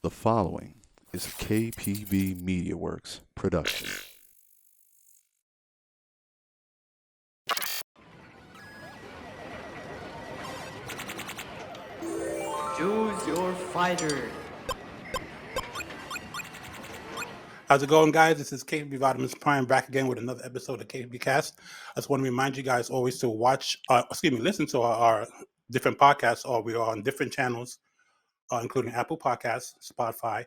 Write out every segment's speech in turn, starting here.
The following is a KPB MediaWorks production. Choose your fighter. How's it going, guys? This is KPB Vitamins Prime back again with another episode of KPBCast. I just want to remind you guys always to listen to our different podcasts. Or we are on different channels, including Apple Podcasts, Spotify,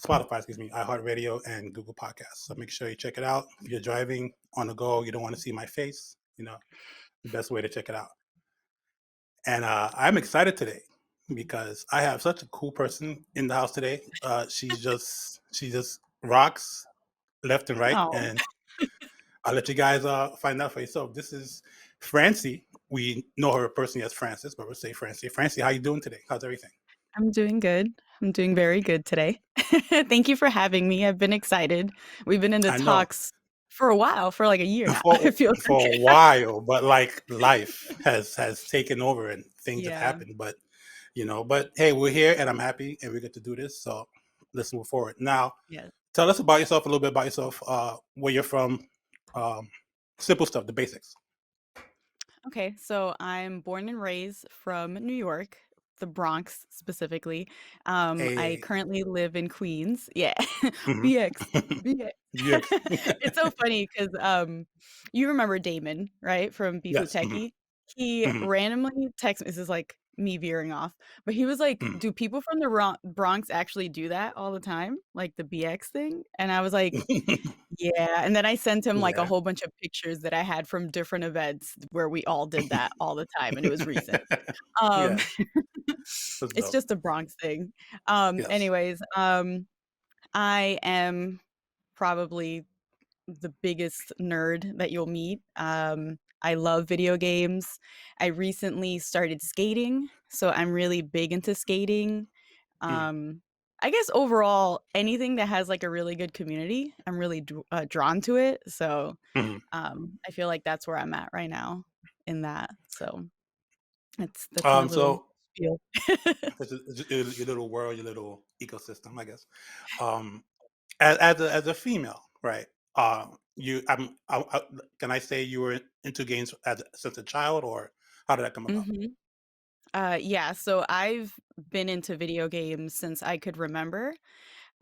iHeartRadio, and Google Podcasts. So make sure you check it out. If you're driving on the go, you don't want to see my face, the best way to check it out. And I'm excited today because I have such a cool person in the house today. She just rocks left and right, Oh, and I'll let you guys find out for yourself. This is Francy. We know her personally as Frances, but we'll say Francy. Francy, how you doing today? How's everything? I'm doing good. I'm doing very good today. Thank you for having me. I've been excited. We've been in the I know talks for a while, for like a year now, for it feels for a like. while, but like life has taken over and things have Yeah. happened. But hey, we're here and I'm happy and we get to do this. So let's move forward. Now, Yeah. tell us about yourself, a little bit about yourself, where you're from, um, simple stuff, the basics. Okay, so I'm born and raised from New York, the Bronx specifically. I Hey, currently live in Queens. Yeah. hmm BX. BX. yeah, It's so funny because you remember Damon, right? From yes, hmm Bifuteki. He hmm randomly texted, this is like me veering off, but he was like, hmm "Do people from the Bronx actually do that all the time? Like the BX thing?" And I was like, yeah, and then I sent him, like, a yeah, whole bunch of pictures that I had from different events where we all did that all the time, and it was recent. Um, yeah, that's it's dope. just a Bronx thing. Yes. Anyways, I am probably the biggest nerd that you'll meet. I love video games. I recently started skating, so I'm really big into skating. Mm, Um, I guess overall, anything that has, like, a really good community, I'm really drawn to it, so, mhm. I feel like that's where I'm at right now in that, so that's my little So spiel. it's your little world, your little ecosystem, I guess. Um, as a female, right? You, can I say you were into games since a child, or how did that come about? Mhm. Yeah, so I've been into video games since I could remember.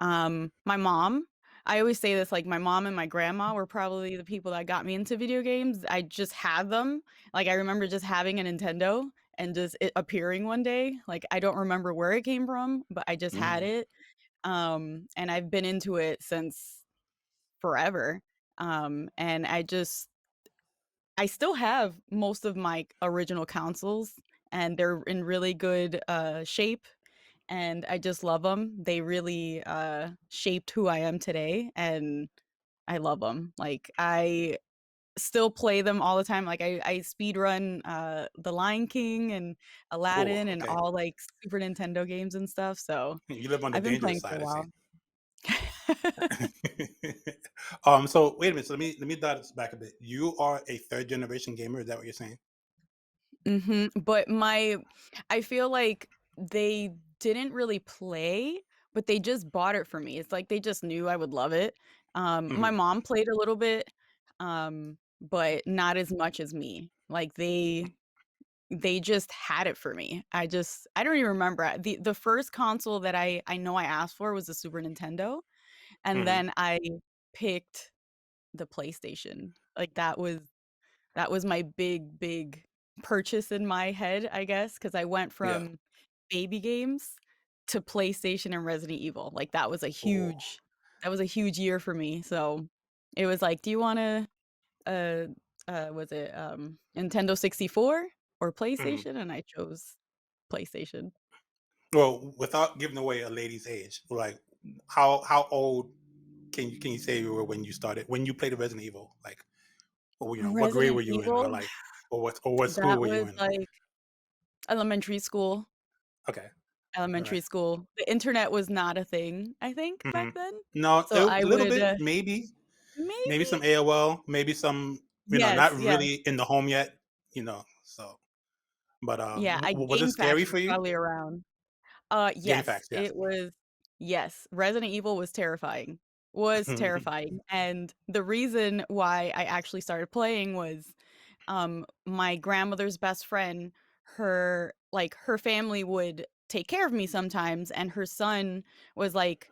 My mom, I always say this, like, my mom and my grandma were probably the people that got me into video games. I just had them. Like, I remember just having a Nintendo and just it appearing one day. Like, I don't remember where it came from, but I just had Mm, it. And I've been into it since forever. And I still have most of my original consoles, and they're in really good shape, and I just love them. They really, shaped who I am today, and I love them. Like, I still play them all the time. Like, I speed run, The Lion King and oh, Aladdin and okay. all, like, Super Nintendo games and stuff, so You live on the I've been dangerous playing for side, a I see. while. So wait a minute. So let me dial this back a bit. You are a third generation gamer. Is that what you're saying? Mhm, but I feel like they didn't really play, but they just bought it for me. It's like they just knew I would love it. My Hmm mom played a little bit, but not as much as me. Like they just had it for me. I don't even remember. The first console that I know I asked for was the Super Nintendo, and hmm then I picked the PlayStation. Like that was my big purchase in my head, I guess, because I went Yeah. from baby games to PlayStation and Resident Evil. Like, Oh. that was a huge year for me, so it was like, "Do you wanna, uh, was it, Nintendo 64 or Mhm. PlayStation?" And I chose PlayStation. Well, without giving away a lady's age, like how old can you say you were when you started when you played Resident Evil? Like, or what grade Resident were you in, or Evil, like, or what school that were you was, in? like, elementary school. Okay, all right. Elementary school. The internet was not a thing, I think, back hmm then. No, So I a little would, bit, maybe maybe some AOL, maybe some, not yes, yes. really in the home yet, So, but Yeah, was it scary GameFAQs for was you? probably around. Game Yes, facts, yes. Yes, Resident Evil was terrifying. Was terrifying. And the reason why I actually started playing was my grandmother's best friend, her family would take care of me sometimes, and her son was like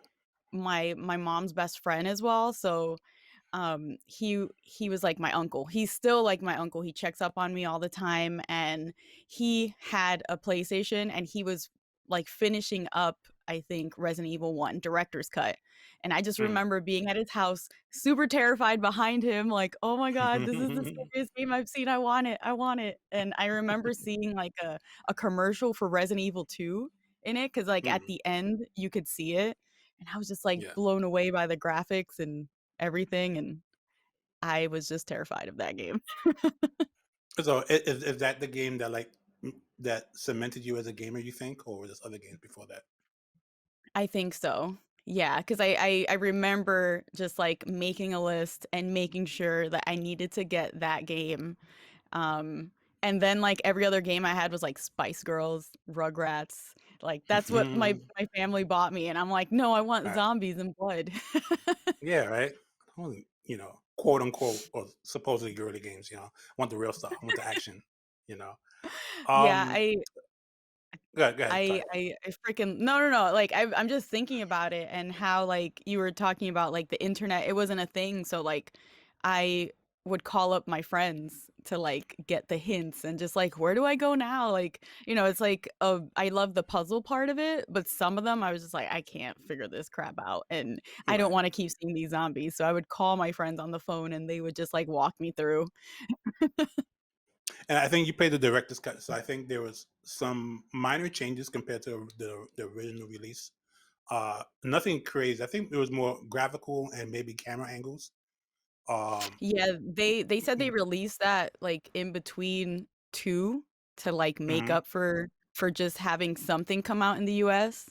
my mom's best friend as well. So he was like my uncle. He's still like my uncle. He checks up on me all the time, and he had a PlayStation, and he was like finishing up, I think, Resident Evil 1 director's cut. And I just Mm. remember being at his house super terrified behind him, like, oh my god, this is the scariest game I've seen. I want it, I want it. And I remember seeing like a commercial for Resident Evil 2 in it, because like at Mm. the end you could see it, and I was just like Yeah. blown away by the graphics and everything, and I was just terrified of that game. So is that the game that that cemented you as a gamer, you think, or was there other games before that? I think so. Yeah, because I remember just, like, making a list and making sure that I needed to get that game, um, and then, like, every other game I had was, like, Spice Girls, Rugrats, like, that's what my family bought me, and I'm like, "No, I want Right. zombies and blood." Yeah, right. Well, quote unquote, or supposedly girly games. I want the real stuff. I want the action. You know. Yeah, Um. Go ahead. Sorry. I freaking no, like, I'm just thinking about it and how, like, you were talking about, like, the internet, it wasn't a thing, so, like, I would call up my friends to, like, get the hints and just, like, "Where do I go now?" Like, it's like, I love the puzzle part of it, but some of them I was just like, "I can't figure this crap out, and I don't Right. wanna keep seeing these zombies," so I would call my friends on the phone, and they would just, like, walk me through. And I think you played the director's cut, so I think there was some minor changes compared to the original release. Nothing crazy. I think it was more graphical and maybe camera angles. Um. Yeah, they said they released that, like, in between 2 to, like, make Mhm. up for just having something come out in the US,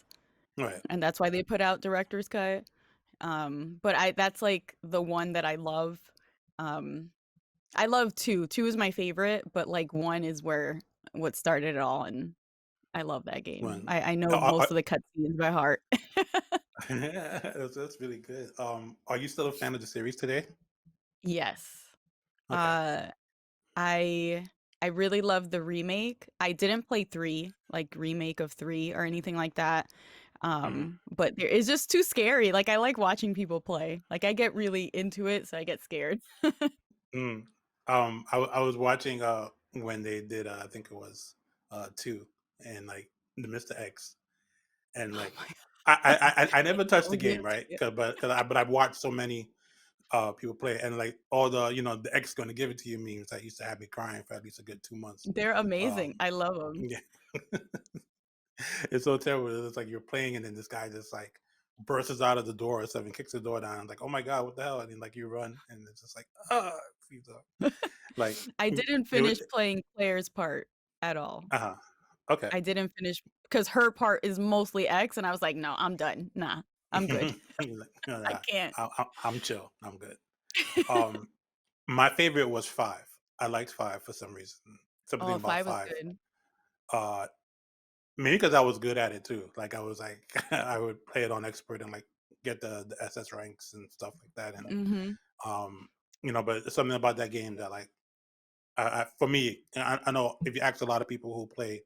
Right. and that's why they put out director's cut. But I that's, like, the one that I love. Um, I love 2. 2 is my favorite, but, like, 1 is where what started it all, and I love that game. When I know uh, uh, most of the cutscenes by heart. that's really good. Are you still a fan of the series today? Yes. Okay. Uh I I really love the remake. I didn't play 3, like, remake of 3 or anything like that, Mhm. but there it's just too scary, like, I like watching people play, like, I get really into it, so I get scared. Mm. I was watching when they did I think it was 2 and like the Mr. X and Oh like my I god, never touched the don't get game, into right? it. But I've watched so many people play it, and like all the X gonna give it to you memes that used to have me crying for at least a good 2 months. They're amazing, Um I love them. yeah. It's so terrible. It's like you're playing and then this guy just like bursts out of the door or something, kicks the door down. I'm like, oh my god, what the hell? And then like you run and it's just like, freeze up. Like I didn't it was finish playing Claire's part at all. uh-huh. Okay. I didn't finish because her part is mostly X, and I was like, "No, I'm done. Nah, I'm good. He's like, no, I no, can't." I'm chill. I'm good. Um my favorite was 5. I liked 5 for some reason. Something Oh, about 5 was 5. good. Uh Maybe because I was good at it too. Like I was like I would play it on expert and like get the SS ranks and stuff like that. And Mhm. um, but it's something about that game that like for me, and I know if you ask a lot of people who play,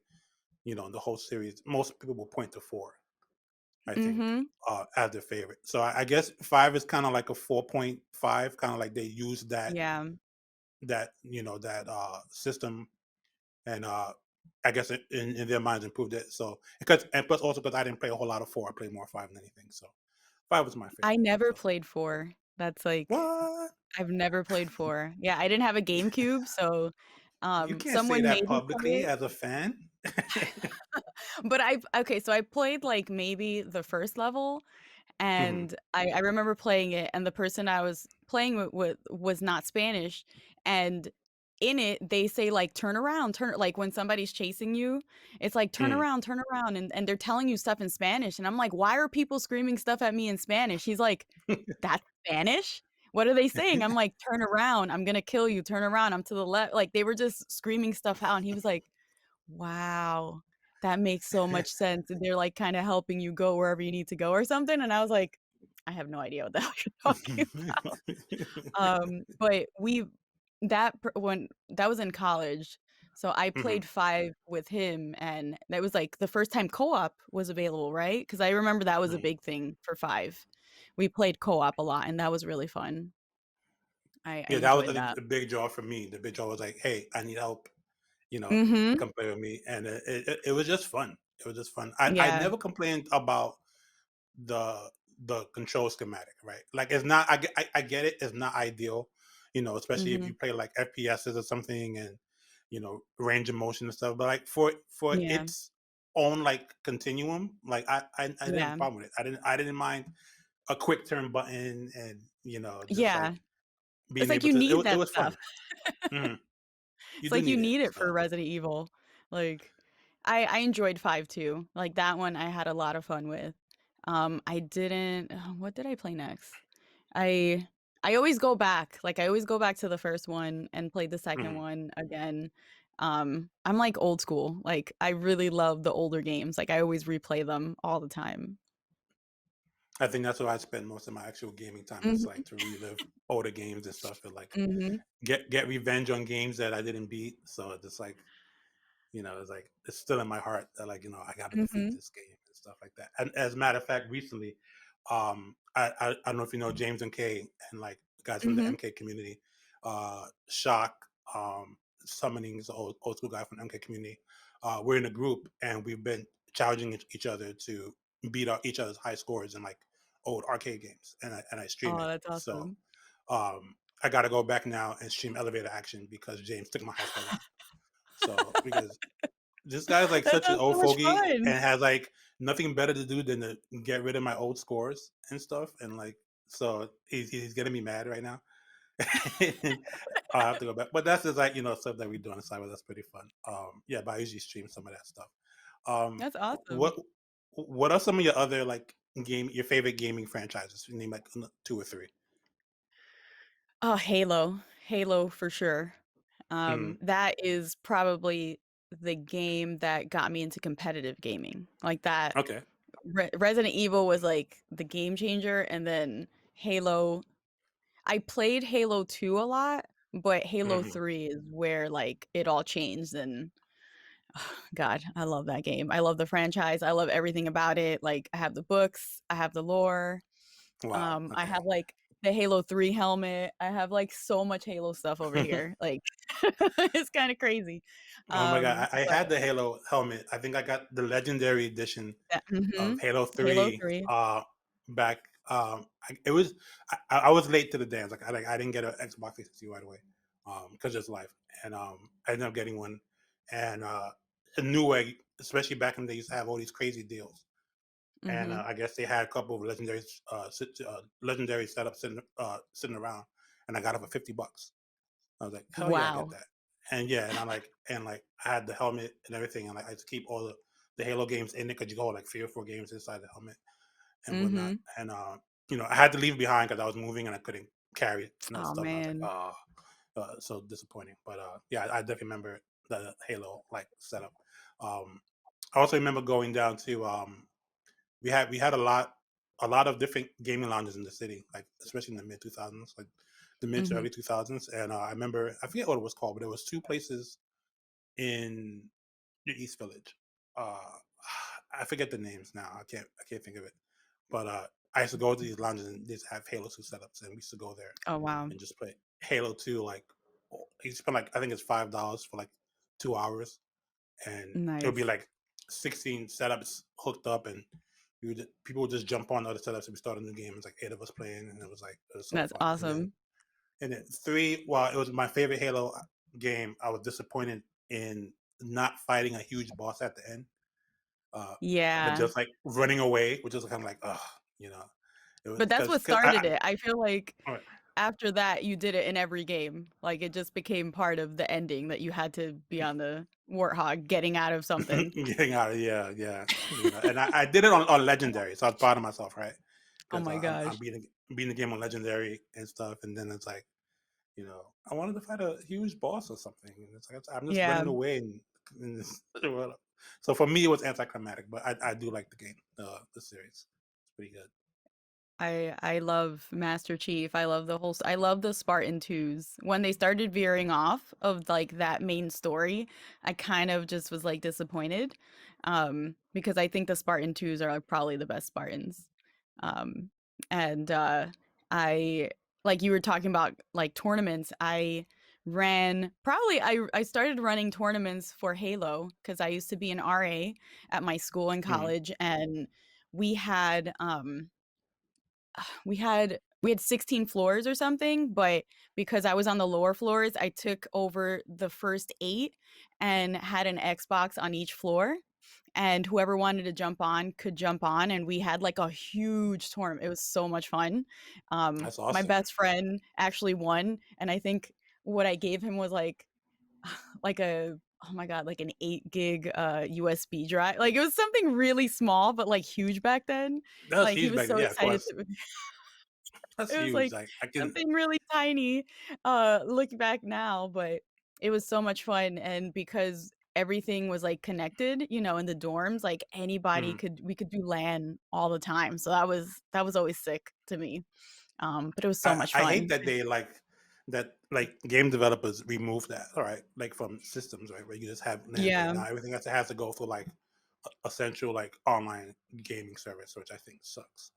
the whole series, most people will point to 4. I think Mhm. as their favorite. So I guess 5 is kind of like a 4.5, kind of like they use Yeah. that system and I guess in their minds improved it. So because and plus also because I didn't play a whole lot of 4, I played more 5 than anything. So 5 was my I favorite. never So played 4. That's, like what? I've never played 4. Yeah, I didn't have a GameCube, so, You can't say someone that made me play publicly it. as a fan. But I've okay, so I played, like, maybe the first level, Mhm. and I remember playing it, and the person I was playing with was not Spanish, and in it, they say, like, "Turn around, turn" like, when somebody's chasing you, it's like, Mm. turn around," and they're telling you stuff in Spanish, and I'm like, "Why are people screaming stuff at me in Spanish?" He's like, "That's Spanish? What are they saying?" I'm like, "Turn around, I'm gonna kill you, turn around, I'm to the left," like, they were just screaming stuff out, and he was like, "Wow." that makes so much sense. And they're like kind of helping you go wherever you need to go or something. And I was like, I have no idea what the hell you're talking about. But when that was in college. So I Mhm. played 5 with him, and that was like the first time co-op was available, right? Because I remember that was a Right. big thing for 5. We played co-op a lot, and that was really fun. I Yeah, that was enjoyed that. a big draw for me. The big draw was like, "Hey, I need help. Mhm. Come play with me," and it was just fun. It was just fun. I Yeah. never complained about the the control schematic, right? Like it's not. I get it. It's not ideal, especially if you Mhm. play like FPSs or something, and range of motion and stuff. But like for Yeah. its own like continuum, like I didn't have a Yeah. problem with it. I didn't mind a quick turn button, and just like Yeah. It's being like able you to. need It that was stuff. fun. Hmm. You It's do like you need it. need it So. for Resident Evil. Like, I enjoyed 5 too. Like, that one I had a lot of fun with. I didn't what did I play next? I I always go back. Like, I always go back to the first one and play the second Mhm. one again. I'm like old school. Like, I really love the older games. Like, I always replay them all the time. I think that's where I spend most of my actual gaming time. It's Mhm. like to relive older games and stuff, and like Mhm. get revenge on games that I didn't beat. So it's just like it's like it's still in my heart that like I got to defeat Mhm. this game and stuff like that. And as a matter of fact, recently, I don't know if you know James and Kay and like guys from the Mhm. MK community, Shock, summoning is an old school guy from the MK community. We're in a group and we've been challenging each other to beat each other's high scores in like old arcade games, and I stream Oh, it. that's So awesome. I got to go back now and stream Elevator Action because James took my high score down. So because this guy's like That such an sounds so old much fogey fun. and has like nothing better to do than to get rid of my old scores and stuff. And like, so he's getting me mad right now. And I'll have to go back. But that's just like, stuff that we do on the side, but that's pretty fun. Yeah, but I usually stream some of that stuff. Um, That's awesome. what what are some of your other like your favorite gaming franchises? You name like 2 or 3. Oh, Halo. Halo for sure. Mm, That is probably the game that got me into competitive gaming. Like that okay. Resident Evil was like the game changer, and then Halo. I played Halo 2 a lot, but Halo Hmm. 3 is where like it all changed. And God, I love that game. I love the franchise. I love everything about it. Like, I have the books, I have the lore. Wow. I Okay. have like the Halo 3 helmet. I have like so much Halo stuff over here. Like, it's kind of crazy. Oh my god, I But had the Halo helmet. I think I got the legendary edition that, of Halo Halo 3 3. back it was I was late to the dance. Like I didn't get an Xbox 360 right away. Because it's life. And I ended up getting one and a new way, especially back in the day used to have all these crazy deals. And Mhm. I guess they had a couple of legendary setups sitting around and I got it for $50. I was like, hell yeah, I get Wow. that. And yeah, and I had the helmet and everything, and like I used to keep all the Halo games in it because you go like 3 or 4 games inside the helmet and whatnot. Mhm. And I had to leave behind because I was moving and I couldn't carry Oh stuff. And I was like, man. so disappointing. But yeah, I definitely remember the Halo like setup. Um, I also remember going down to we had a lot of different gaming lounges in the city, like especially in the mid 2000s, like the mid to Mhm. early 2000s. And I remember I forget what it was called, but there was 2 places in the East Village. Uh, I forget the names now. I can't think of it. But I used to go to these lounges and they just have Halo 2 setups, and we used to go there Oh wow. and just play Halo 2. Like you spend like I think it's $5 for like 2 hours, and it would be Nice. like 16 setups hooked up, and people would just jump on other setups and we start a new game. It's like 8 of us playing, and it was so That's fun. awesome. And then 3, while it was my favorite Halo game, I was disappointed in not fighting a huge boss at the end, uh, but Yeah. just like running away, which is kind of like, you know, it was But that's what because started it. I feel like I after that, you did it in every game. Like, it just became part of the ending that you had to be on the warthog getting out of something. getting out of yeah, and I did it on legendary, so I was proud of myself, right? Oh Because my I'm gosh. beating the game on legendary and stuff, and then it's like I wanted to fight a huge boss or something, and it's like I'm just Yeah. running away and So for me, it was anticlimactic, but I do like the game, the series. It's pretty good. I love Master Chief. I love I love the Spartan 2s. When they started veering off of like that main story, I kind of just was like disappointed. Because I think the Spartan 2s are like, probably the best Spartans. Um and I like you were talking about like tournaments. I started running tournaments for Halo because I used to be an RA at my school in Mm. college, and we had we had 16 floors or something, but because I was on the lower floors, I took over the first 8 and had an Xbox on each floor, and whoever wanted to jump on could jump on, and we had like a huge tournament. It was so much fun. That's My awesome. best friend actually won, and I think what I gave him was like a oh my god, like an 8 gig USB drive. Like it was something really small but like huge back then. That was Like he huge was back then. so Yeah, of excited course. to That's it was huge. like Like I can. something really tiny, looking back now, but it was so much fun, and because everything was, like, connected, in the dorms, like, anybody Mm. could we could do LAN all the time, so that was always sick to me, but it was so much I hate fun. that they like game developers remove that. All right, like from systems, right, where you just have LAN play. Yeah, Now everything has to go through like a central like online gaming service, which I think sucks.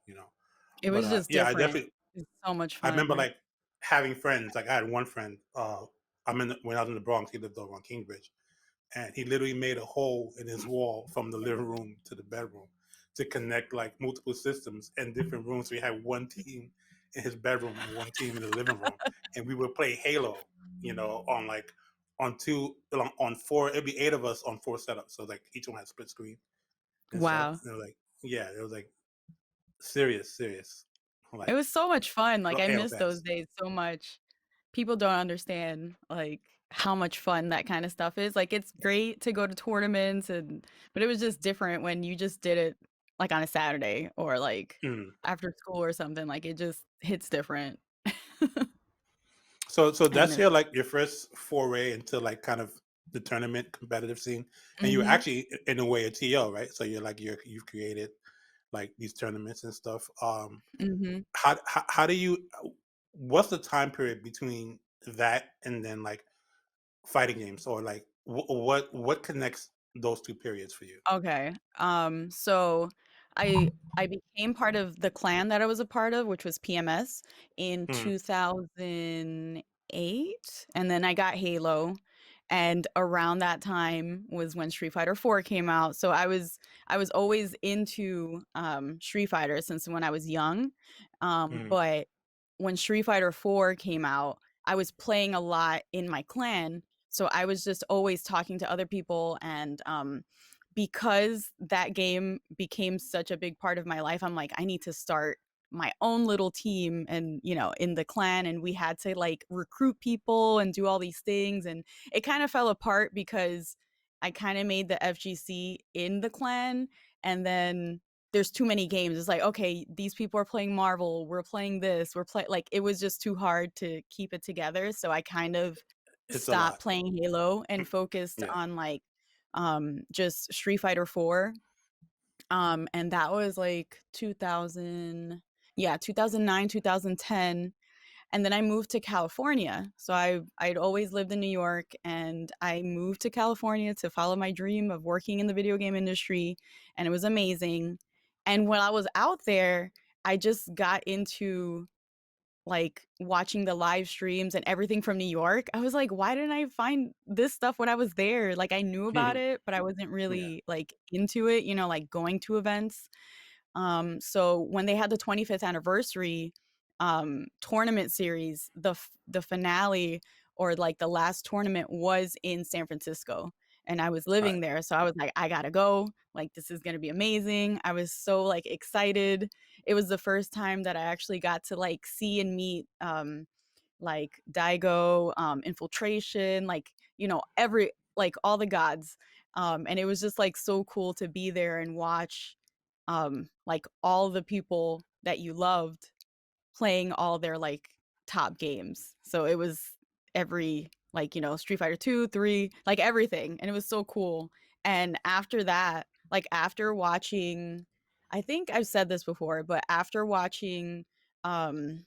it But was just yeah, I different. definitely It's so much I remember fun. like having friends. Like I had one friend. When I was in the Bronx, he lived over on Kingsbridge, and he literally made a hole in his wall from the living room to the bedroom to connect like multiple systems in different rooms. So we had one team in his bedroom and one team in the living room, and we would play Halo. On like on 4. It'd be 8 of us on 4 setups. So like each one had split screen and stuff. Wow. And it was like yeah, it was like serious It like was so much fun, like, I Halo miss those fans. days so much. People don't understand, like, how much fun that kinda stuff is, like, it's great to go to tournaments but it was just different when you just did it, like, on a Saturday or, like, Mm. after school or something, like, it just hits different. So And that's your first foray into like kind of the tournament competitive scene, and you're Mhm, actually in a way a TO, right? So you've created like these tournaments and stuff. mhm. How do you? What's the time period between that and then like fighting games, or like what connects those two periods for you? Okay. So I became part of the clan that I was a part of, which was PMS in Mm, 2008, and then I got Halo, and around that time was when Street Fighter 4 came out. So I was always into Street Fighter since when I was young. mm, But when Street Fighter 4 came out, I was playing a lot in my clan, so I was just always talking to other people, and because that game became such a big part of my life, I'm like, I need to start my own little team and, in the clan. And we had to like recruit people and do all these things. And it kind of fell apart because I kind of made the FGC in the clan. And then there's too many games. It's like, okay, these people are playing Marvel. We're playing this. Like, it was just too hard to keep it together. So I kind of it's a stopped lot. playing Halo and focused Yeah. on like just Street Fighter 4. And that was like 2000, yeah, 2009, 2010. And then I moved to California. So I'd always lived in New York, and I moved to California to follow my dream of working in the video game industry, and it was amazing. And when I was out there, I just got into like watching the live streams and everything from New York. I was like, why didn't I find this stuff when I was there? Like I knew about it, but I wasn't Yeah. really like into it, like going to events. So when they had the 25th anniversary tournament series, the finale or like the last tournament was in San Francisco, and I was All right. living there. So I was like, I gotta go. Like this is gonna be amazing. I was so like excited. It was the first time that I actually got to like see and meet like Daigo, Infiltration, like, every like all the gods. And it was just like so cool to be there and watch like all the people that you loved playing all their like top games. So it was every like, Street Fighter 2, 3, like everything. And it was so cool. And after that, like after watching, I think I've said this before, but after watching um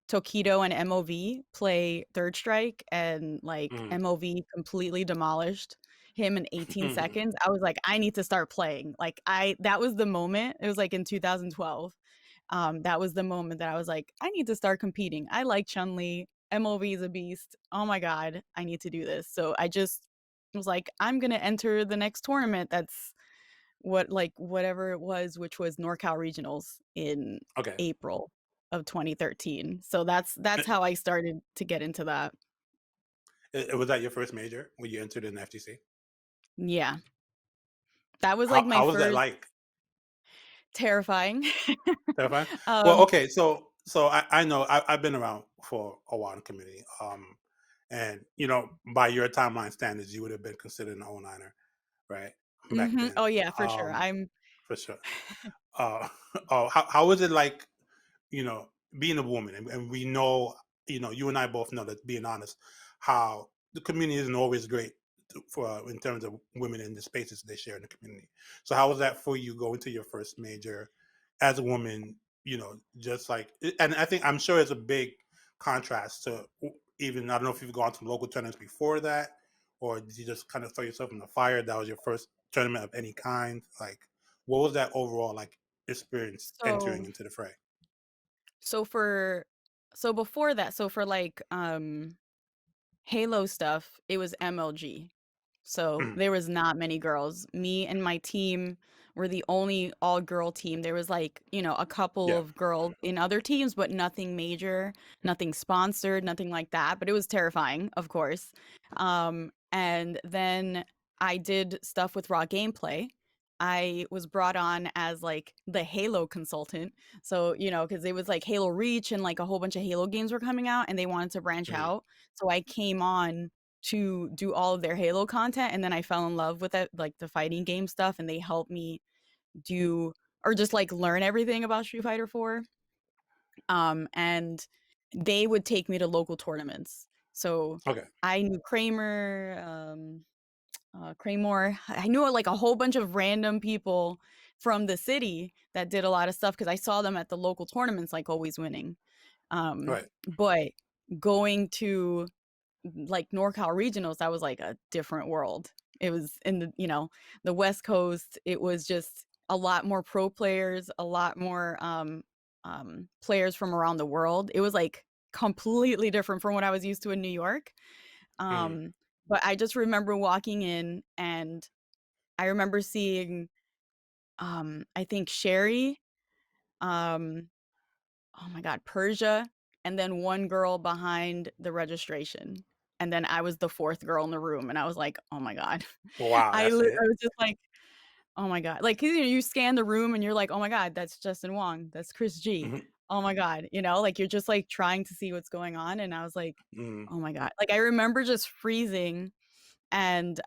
Tokido and MOV play Third Strike and like Mm. MOV completely demolished him in 18 seconds, I was like, I need to start playing. Like that was the moment. It was like in 2012. That was the moment that I was like, I need to start competing. I like Chun-Li. MOV is a beast. Oh my god, I need to do this. So I just was like, I'm gonna enter the next tournament. That's whatever it was, which was NorCal Regionals in Okay. April of 2013. So that's It, how I started to get into that. was that your first major when you entered in FTC? Yeah. That was like How my was that first like? terrifying. Terrifying? Well, um okay, so I know I've been around for a while in the community, and by your timeline standards, you would have been considered an 09er, right? Back then, oh yeah, for sure. um, I'm for sure. Uh, oh, how was it like? you know, Being a woman, and we know, you and I both know that, being honest, how the community isn't always great for in terms of women in the spaces they share in the community. So how was that for you going to your first major as a woman? Just like, and I'm sure it's a big contrast to even, I don't know if you've gone to local tournaments before that, or did you just kind of throw yourself in the fire? That was your first tournament of any kind. Like, what was that overall like experience entering so into the fray? so for so before that, so for like Halo stuff, it was MLG. So Mhm. there was not many girls. Me and my team were the only all girl team. There was like, a couple Yeah. of girls in other teams, but nothing major, nothing sponsored, nothing like that. But it was terrifying, of course. And then I did stuff with Raw Gameplay. I was brought on as like the Halo consultant. So, because it was like Halo Reach and like a whole bunch of Halo games were coming out and they wanted to branch Mhm. out. So I came on to do all of their Halo content, and then I fell in love with it, like the fighting game stuff, and they helped me do or just like learn everything about Street Fighter 4. And they would take me to local tournaments. So Okay. I knew Kramer. I knew like a whole bunch of random people from the city that did a lot of stuff because I saw them at the local tournaments, like always winning. Right. But going to like NorCal regionals, that was like a different world. It was in the West Coast. It was just a lot more pro players, a lot more players from around the world. It was like completely different from what I was used to in New York. Mhm. Um, but I just remember walking in and I remember seeing I think Sherry, um, oh my god, Persia, and then one girl behind the registration. And then I was the fourth girl in the room, and I was like, "Oh my god." Wow, I that's it. was just like, "Oh my god." Like, 'cause, you scan the room and you're like, "Oh my god, that's Justin Wong, that's Chris G. Mhm. Oh my god." Like, you're just, like, trying to see what's going on, and I was like, Mhm. "Oh my god." Like, I remember just freezing and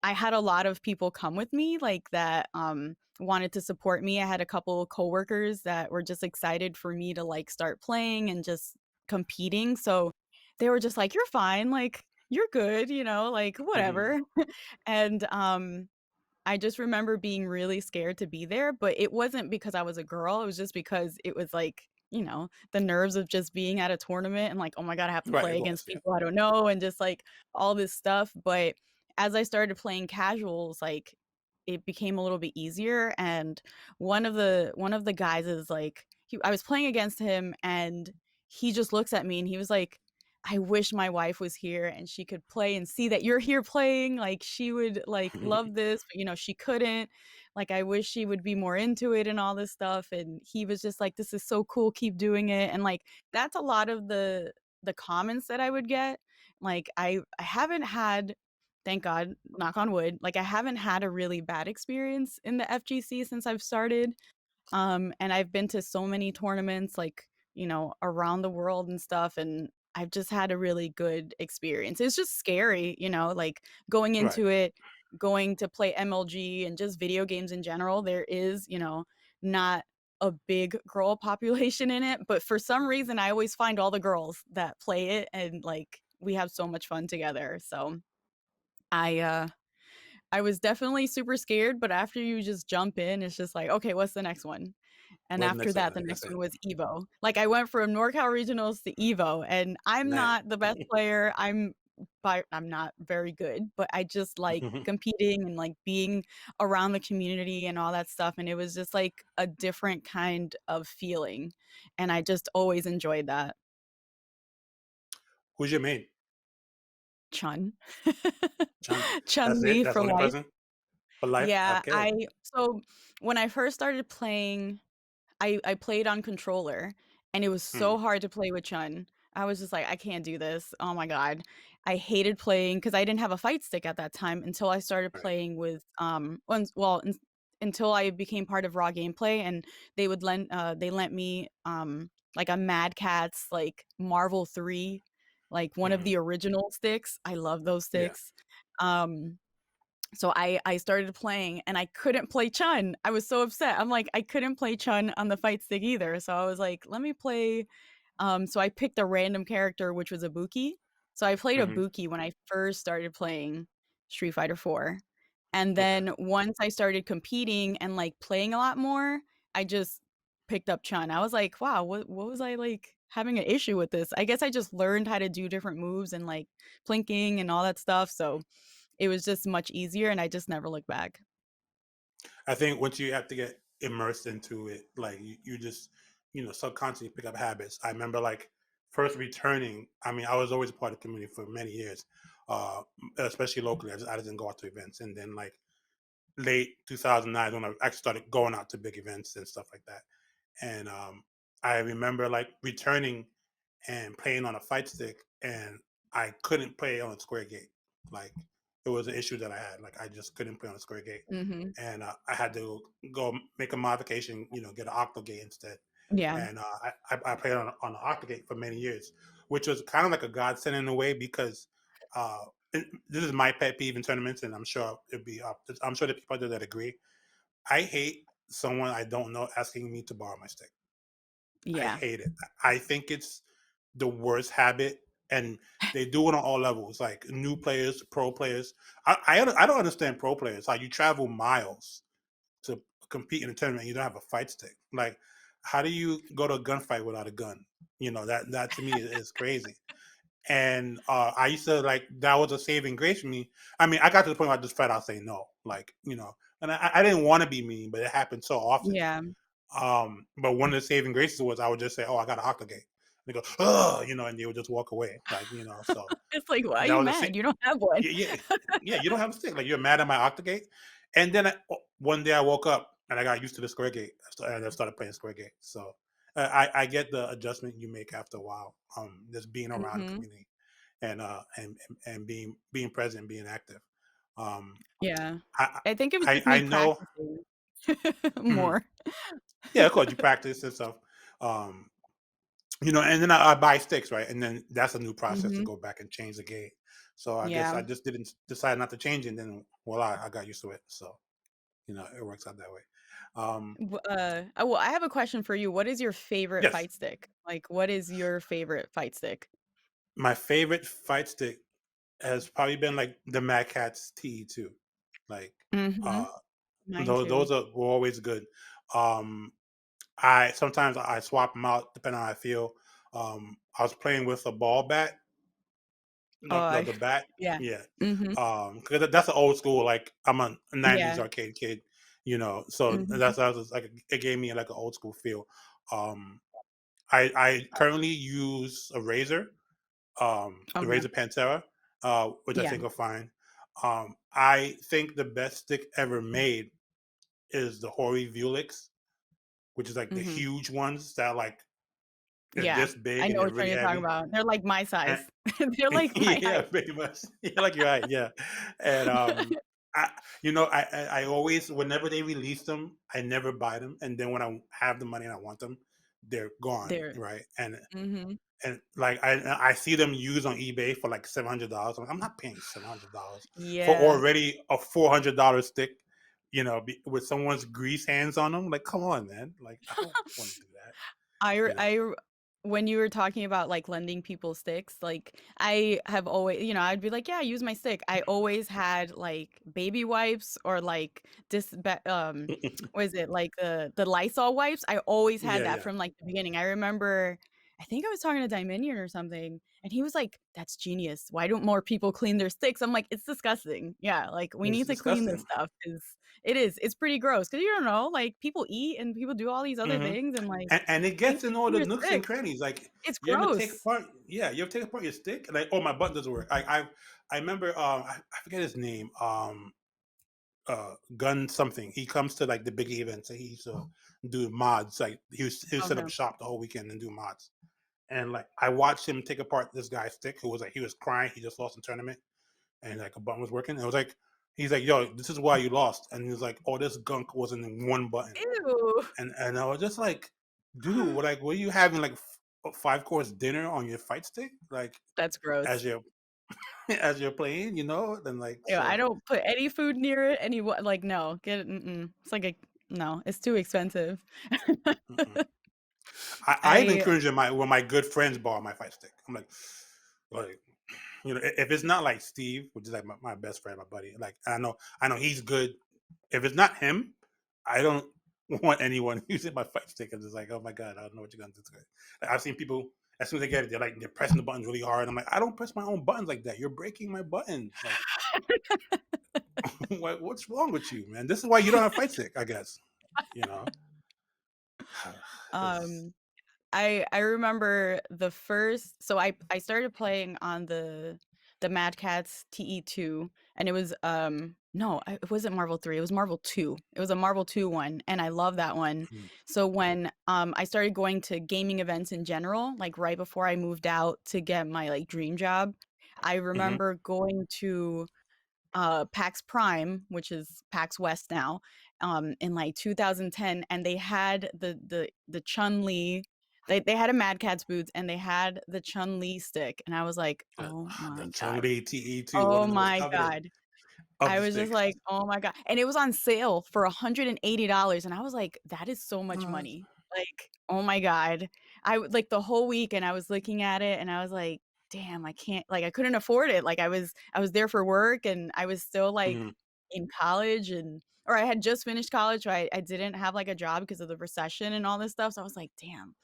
I had a lot of people come with me like that wanted to support me. I had a couple of coworkers that were just excited for me to like start playing and just competing. So they were just like, "You're fine, like you're good, like Mhm. whatever." And I just remember being really scared to be there, but it wasn't because I was a girl. It was just because it was like, the nerves of just being at a tournament and like, oh my God, I have to Right, play it was, against yeah. people I don't know and just like all this stuff. But as I started playing casuals, like it became a little bit easier. And one of the guys is like, I was playing against him and he just looks at me and he was like, I wish my wife was here and she could play and see that you're here playing. Like she would like love this, but she couldn't. Like I wish she would be more into it and all this stuff. And he was just like, "This is so cool, keep doing it." And like that's a lot of the comments that I would get. Like I haven't had, thank God, knock on wood, like I haven't had a really bad experience in the FGC since I've started. And I've been to so many tournaments, like, around the world and stuff, and I've just had a really good experience. It's just scary, like going Right. into it, going to play MLG and just video games in general. There is, not a big girl population in it, but for some reason I always find all the girls that play it and like we have so much fun together. So I I was definitely super scared, but after you just jump in, it's just like, okay, what's the next one? And What's the after next one? that, the That's next it. one was Evo. Like I went from NorCal Regionals to Evo, and I'm Man. not the best player. I'm not very good, but I just like competing and like being around the community and all that stuff. And it was just like a different kind of feeling. And I just always enjoyed that. Who's your main? Chun. Chun. Chun That's it. Li That's the for only life. person for life. Yeah, Okay. so when I first started playing, I played on controller, and it was Mm-hmm. so hard to play with Chun. I was just like, "I can't do this. Oh my god." I hated playing because I didn't have a fight stick at that time until I started Right. playing with, until I became part of Raw Gameplay, and they lent me, like a Mad Catz, like, Marvel 3, like, one of Mm-hmm. the original sticks. I love those Yeah. sticks. Um so I started playing and I couldn't play Chun. I was so upset. I'm like, I couldn't play Chun on the fight stick either. So I was like, let me play. So I picked a random character, which was Ibuki. So I played Mm-hmm. Ibuki when I first started playing Street Fighter 4. And Okay. then once I started competing and like playing a lot more, I just picked up Chun. I was like, wow, what was I like having an issue with this? I guess I just learned how to do different moves and like plinking and all that stuff. So it was just much easier, and I just never looked back. I think once you have to get immersed into it, like you just, subconsciously pick up habits. I remember like first returning. I mean, I was always a part of the community for many years, uh, especially locally. I didn't go out to events, and then like late 2009 when I actually started going out to big events and stuff like that. And I remember like returning and playing on a fight stick, and I couldn't play on a square gate. Like it was an issue that I had. Like I just couldn't play on a square gate, Mhm. and I had to go make a modification. Get an octal gate instead. Yeah. And I played on the octal gate for many years, which was kind of like a godsend in a way because uh, this is my pet peeve in tournaments, and I'm sure it'd be up. I'm sure the people out there that agree. I hate someone I don't know asking me to borrow my stick. I Yeah. hate it. I think it's the worst habit, and they do it on all levels, like new players, pro players. I don't understand pro players. How you travel miles to compete in a tournament, and you don't have a fight stick. Like, how do you go to a gunfight without a gun? That to me is crazy. And I used to like that was a saving grace for me. I mean, I got to the point where I just flat out say no, like and I didn't want to be mean, but it happened so often. Yeah. But one of the saving graces was I would just say, "Oh, I got a octagate," and they go, "Oh," and they would just walk away, like So It's like, "Why are that you was mad? You don't have one." yeah, yeah, yeah. You don't have a stick, like you're mad at my octagate. And then one day I woke up and I got used to the square gate, and I started playing square gate. So I get the adjustment you make after a while, just being around the Mhm. community and being present, being active. Um, Yeah. I I think it was I just I me know. practicing Mhm. more. Yeah, of course you practice and stuff. Um, and then I buy sticks, right? And then that's a new process to Mhm. go back and change the gate. So I guess Yeah. I just didn't decide not to change it. And then, well, I got used to it. So, it works out that way. Um, Well, I have a question for you. What is your favorite yes, fight stick? Like, what is your favorite fight stick? my favorite fight stick has probably been like the Mad Catz TE2. Like, Mhm. uh, Mine those too. were always good. Um, I sometimes I swap them out depending on how I feel. I was playing with a ball bat. Oh, The bat, yeah. yeah. Mhm. Because that's an old school. Like I'm a '90s Yeah. arcade kid, So Mhm. that was like it gave me like an old school feel. Um, I currently use a razor, the Okay. Razor Pantera, which I Yeah. think are fine. I think the best stick ever made is the Hori Vulix, which is like the Mhm. huge ones that like they're Yeah. this big I and know they're which one really you're talking heavy. about. They're like my And, size. They're like my yeah, height. pretty much. Yeah, like you're right. Yeah, and I, I always whenever they release them, I never buy them, and then when I have the money and I want them, they're gone, They're right? And Mhm. and like I see them used on eBay for like $700. I'm not paying $700 for Yeah. already a $400 stick, with someone's grease hands on them. Like, come on, man! Like, I don't want to do that, I you re know. I r when you were talking about like lending people sticks, like I have always, I'd be like, yeah, use my stick. I always had like baby wipes or like what is it, like the Lysol wipes. I always had Yeah, that yeah. from like the beginning. I remember, I think I was talking to Dominion or something, and he was like, "That's genius. Why don't more people clean their sticks?" I'm like, "It's disgusting. Yeah, like we It's need to clean this disgusting. stuff because it's pretty gross. Because you don't know, like people eat and people do all these other Hmm. things, and like And it you gets need to in all clean the your nooks and stick. crannies. Like It's you ever take gross. apart? Yeah, you ever take apart your stick? Like, oh, my button doesn't work. I remember. I forget his name. Gun something. He comes to like the big events. He used to do mods. Like he would set up Okay. shop the whole weekend and do mods. And like I watched him take apart this guy's stick who was like he was crying. He just lost a tournament and like a button was working. And it was like he's like, "Yo, this is why you lost." And he was like, "Oh, this gunk wasn't in one button." Ew. And I was just like, "Dude, what are you having like a 5 course dinner on your fight stick? Like That's as gross. you're as you're playing, you know?" Then like Ew, I so. don't put any food near it. Like no, get it. It's like a no. It's too expensive. Mm-mm. I even I cringe when my good friends borrow my fight stick. I'm like, if it's not like Steve, which is like my best friend, my buddy, like I know he's good. If it's not him, I don't want anyone using my fight stick. I'm just like, oh my god, I don't know what you're gonna do to it. Like, I've seen people as soon as they get it, they're pressing the buttons really hard. I'm like, I don't press my own buttons like that. You're breaking my buttons. Like, what's wrong with you, man? This is why you don't have fight stick, I guess. You know, it's um I remember the first, so I started playing on the Mad Catz TE2, and it was no, it wasn't Marvel 3, it was Marvel 2. It was a Marvel 2 one, and I love that one. mm, So when I started going to gaming events in general, like right before I moved out to get my like dream job, I mm-hmm. remember going to PAX Prime, which is PAX West now, in like 2010, and they had the Chun Li. They had a Mad Catz boots, and they had the Chun Li stick, and I was like, the, oh the my god, Chun-Li TE2, one oh of the most my coveted god. of I the was just sticks. like, oh my god, and it was on sale for $180, and I was like, that is so much Uh, money. Like, oh my god, like the whole week, and I was looking at it, and I was like, damn, I can't, like, I couldn't afford it. Like, I was there for work, and I was still like mhm, in college, or I had just finished college, so I didn't have like a job because of the recession and all this stuff. So I was like, damn,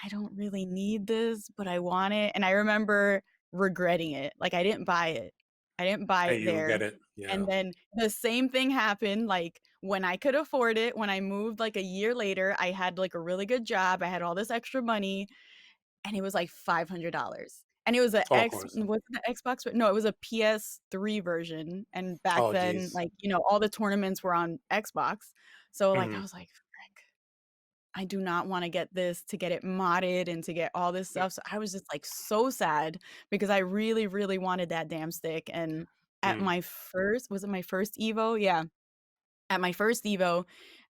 I don't really need this, but I want it. And I remember regretting it. Like I didn't buy it. I didn't buy and it you there. get it. Yeah. And then the same thing happened like when I could afford it, when I moved like a year later, I had like a really good job. I had all this extra money and it was like $500. And it was a Oh, of X course. was it the Xbox? No, it was a PS3 version. And back Oh, then, geez. like, all the tournaments were on Xbox. So like I Mhm, was like, frick, I do not wanna get this, to get it modded and to get all this mm, stuff, so I was just, like, so sad because I really, really wanted that damn stick, and at mm, my first was it my first EVO? Yeah. At my first EVO,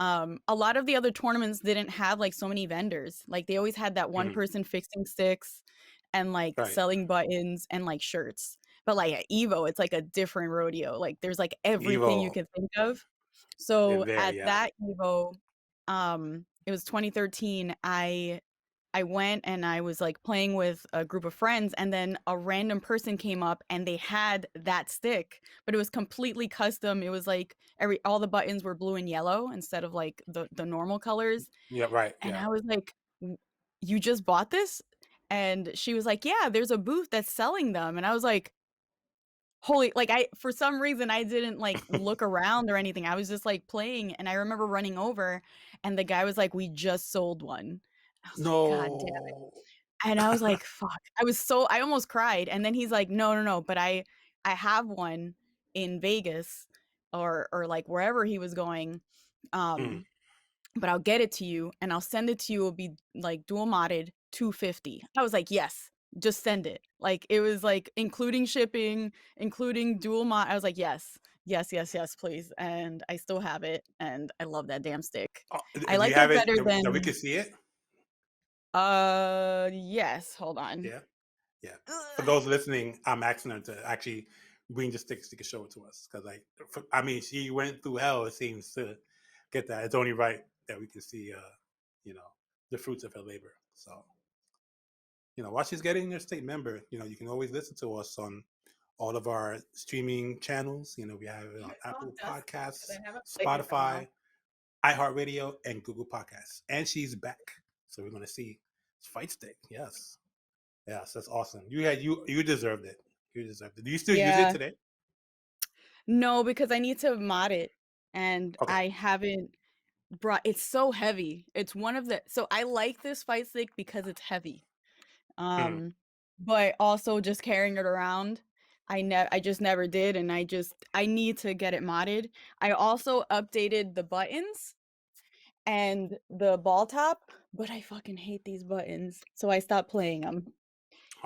a lot of the other tournaments didn't have, like, so many vendors, like, they always had that one mhm. person fixing sticks and, like, Right. selling buttons and, like, shirts, but, like, at EVO, it's, like, a different rodeo, like, there's, like, everything you Evo. can think of. So, There, at yeah. that EVO, it was 2013, I went and I was, like, playing with a group of friends, and then a random person came up and they had that stick, but it was completely custom. It was, like, every all the buttons were blue and yellow instead of, like, the normal colors, Yeah, right, and yeah. I was like, "W You just bought this?" And she was like, "Yeah, there's a booth that's selling them," and I was like, holy, like, I for some reason, I didn't, like, look around or anything. I was just, like, playing, and I remember running over, and the guy was like, "We just sold one." I was like, "God damn it." No. And I was like, "Fuck." I almost cried, and then he's like, "No, no, no, but I have one in Vegas," or, like, wherever he was going, Mm, um, "but I'll get it to you, and I'll send it to you. It'll be, like, dual modded, 250." I was like, "Yes, just send it." Like, it was, like, including shipping, including dual mod I was like, "Yes. Yes, yes, yes, please," and I still have it, and I love that damn stick. I do you like have it it better that we than can see it? yes, hold on. Yeah, yeah. For those listening, I'm asking her to actually bring the sticks. She can show it to us because, like, I mean, she went through hell. It seems to get that. It's only right that we can see, you know, the fruits of her labor. So, while she's getting your state member, you can always listen to us on all of our streaming channels. We have it on It's all Apple dusty because Podcasts, I haven't played it in a while. Spotify, iHeartRadio, and Google Podcasts. And she's back. So we're going to see Fight Stick. Yes. Yes, that's awesome. You deserved it. You deserved it. Do you still use it Yeah. today? No, because I need to mod it, and Okay. I haven't brought. It's so heavy. It's one of the. So I like this fight stick because it's heavy. Hmm. But also just carrying it around, I just never did, and I need to get it modded. I also updated the buttons and the ball top, but I fucking hate these buttons, so I stopped playing them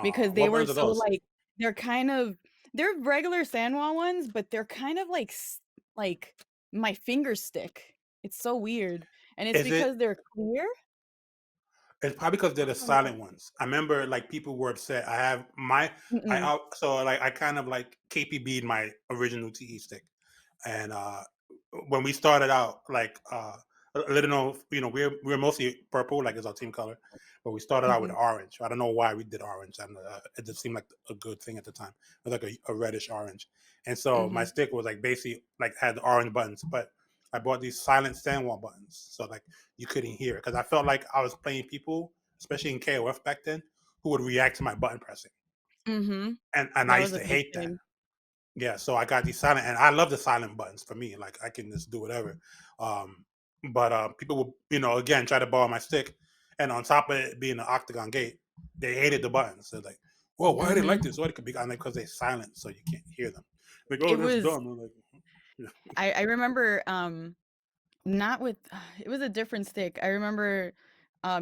because they What were buttons are so those? like they're kind of they're regular Sanwa ones, but they're kind of like my finger stick. It's so weird, and it's Is it? because they're clear. It's probably because they're I the don't know. silent ones. I remember like people were upset. I have my I Mm-mm. out so like I kind of like KPB'd my original TE stick, and when we started out, like a little know, we're mostly purple, like it's our team color, but we started out with Mhm. orange. I don't know why we did orange. I don't know, it just seemed like a good thing at the time. It was like a reddish orange, and so my Mhm. stick was like basically like had the orange buttons, but I bought these silent stand buttons, so like you couldn't hear it because I felt like I was playing people, especially in KOF back then, who would react to my button pressing, Mhm. and I That used was a to big hate that. thing. Yeah, so I got these silent, and I love the silent buttons for me. Like I can just do whatever. Um, but people will, again, try to borrow my stick, and on top of it being an octagon gate, they hated the buttons. They're like, "Well, why are they like Mhm. this? Why it could be?" I'm like, "Because they're silent, so you can't hear them." Like, "Oh, It that's was dumb." I'm like, yeah. I remember not with it was a different stick. I remember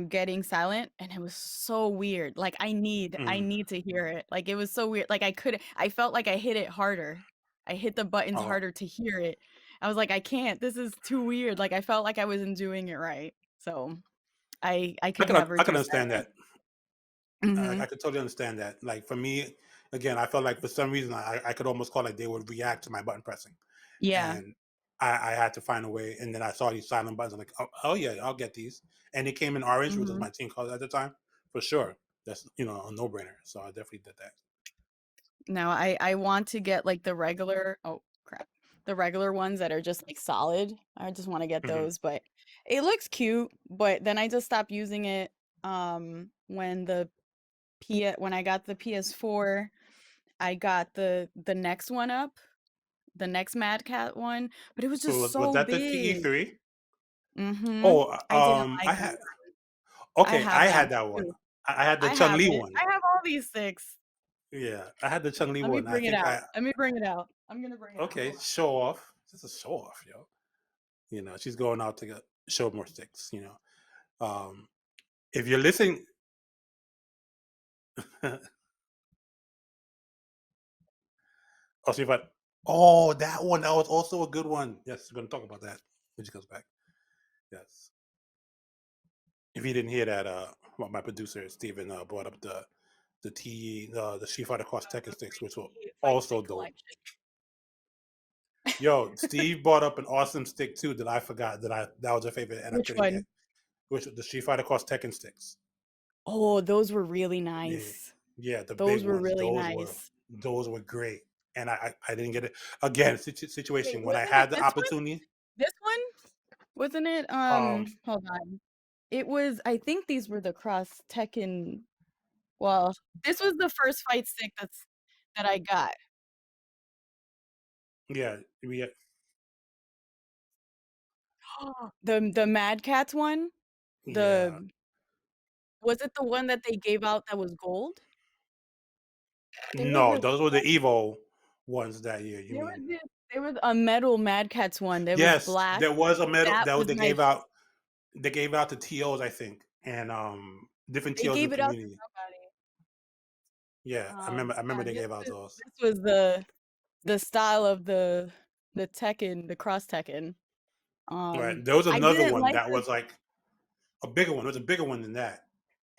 getting silent and it was so weird. Like I Mm. need to hear it. Like it was so weird. Like I felt like I hit it harder. I hit the buttons Oh, harder to hear it. I was like I can't. This is too weird. Like I felt like I wasn't doing it right. So I I could can never I can do understand silent. that. I Mhm. could totally understand that. Like for me, again, I felt like for some reason I could almost call like they would react to my button pressing, Yeah. and I had to find a way. And then I saw these silent buttons. I'm like, oh yeah, I'll get these. And it came in orange, which was Mhm. my team color at the time, for sure. That's a no brainer. So I definitely did that. No, I want to get like the regular oh crap. The regular ones that are just like solid. I just want to get Hmm. those, but it looks cute, but then I just stopped using it when I got the PS4, I got the next one up, the next Mad Cat one, but it was So just was so that the big. TE3? Mhm. Oh, I didn't like I had. it. I Okay, have I that had one that one. too. I had the I Chun have Li it. one. I have all these 6. Yeah, I had the Chun Li Let me one. I bring it think out. I. Let me bring it out. I'm gonna bring it out. Okay, Hold on. show off. Just a show off, yo. She's going out to show more sticks. Um, if you're listening, oh, see if I. Oh, that one. That was also a good one. Yes, we're going to talk about that when she comes back. Yes. If you didn't hear that, well, my producer Steven brought up the Street Fighter Cross Tekken sticks, which were The Fight also Stick dope. collection. Yo, Steve brought up an awesome stick too that I forgot that was a favorite and I Which couldn't get, one? which was the Street Fighter Cross Tekken sticks. Oh, those were really Yeah, nice. yeah, the big Those were ones. really Those were nice. those were great, and I didn't get it again. Wait, Situation when I wasn't it had the this one? opportunity. This one? Wasn't it, Um, hold on. It was I think these were the Cross Tekken well, this was the first fight stick that I got. yeah, we The Mad Catz one? yeah. The was it the one that they gave out that was gold? No, those were the What Evo ones that year. You there was mean? this there was a metal Mad Catz one that was Yes, black. there was a medal That that was was they my gave out. They gave out the TOs, I think, and different they TOs in gave the it out to community. somebody. Yeah, I remember. I remember Yeah, they gave out those. this was the style of the Tekken, the Cross Tekken. Right. There was I another didn't one like that the was like a bigger one. It was a bigger one than that,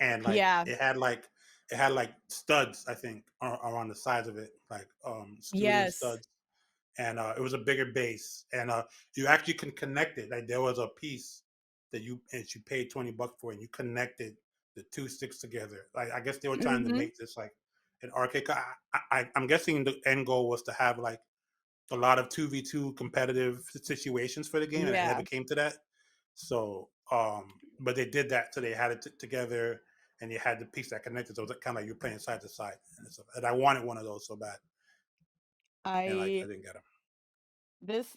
and like yeah, it had like studs, I think, around the sides of it, like screw-in yes, studs, and it was a bigger base, and you actually can connect it. Like there was a piece that you paid $20 for, and you connected the two sticks together. Like I guess they were trying to Mm-hmm. make this like an arcade. I'm guessing the end goal was to have like a lot of 2v2 competitive situations for the game, and it Yeah. never came to that. So, but they did that, so they had it together, and you had the piece that connected. So it was kind of like you're playing side to side, and I wanted one of those so bad, and like I I didn't get them.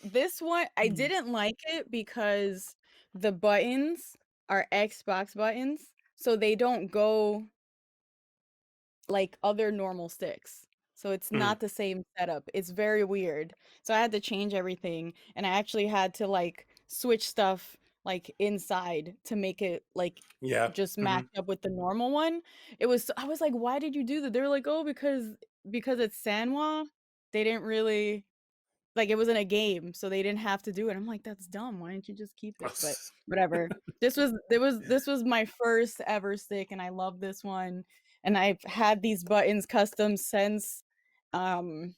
this one I didn't like it because the buttons are Xbox buttons, so they don't go like other normal sticks. So it's Mm-hmm. not the same setup. It's very weird. So I had to change everything and I actually had to like switch stuff like inside to make it like Yeah. just Mm-hmm. match up with the normal one. I was like, why did you do that? They were like, oh, because it's Sanwa. They didn't really like it wasn't a game, so they didn't have to do it. I'm like, that's dumb. Why didn't you just keep it? But whatever. This was my first ever stick, and I love this one. And I've had these buttons custom since um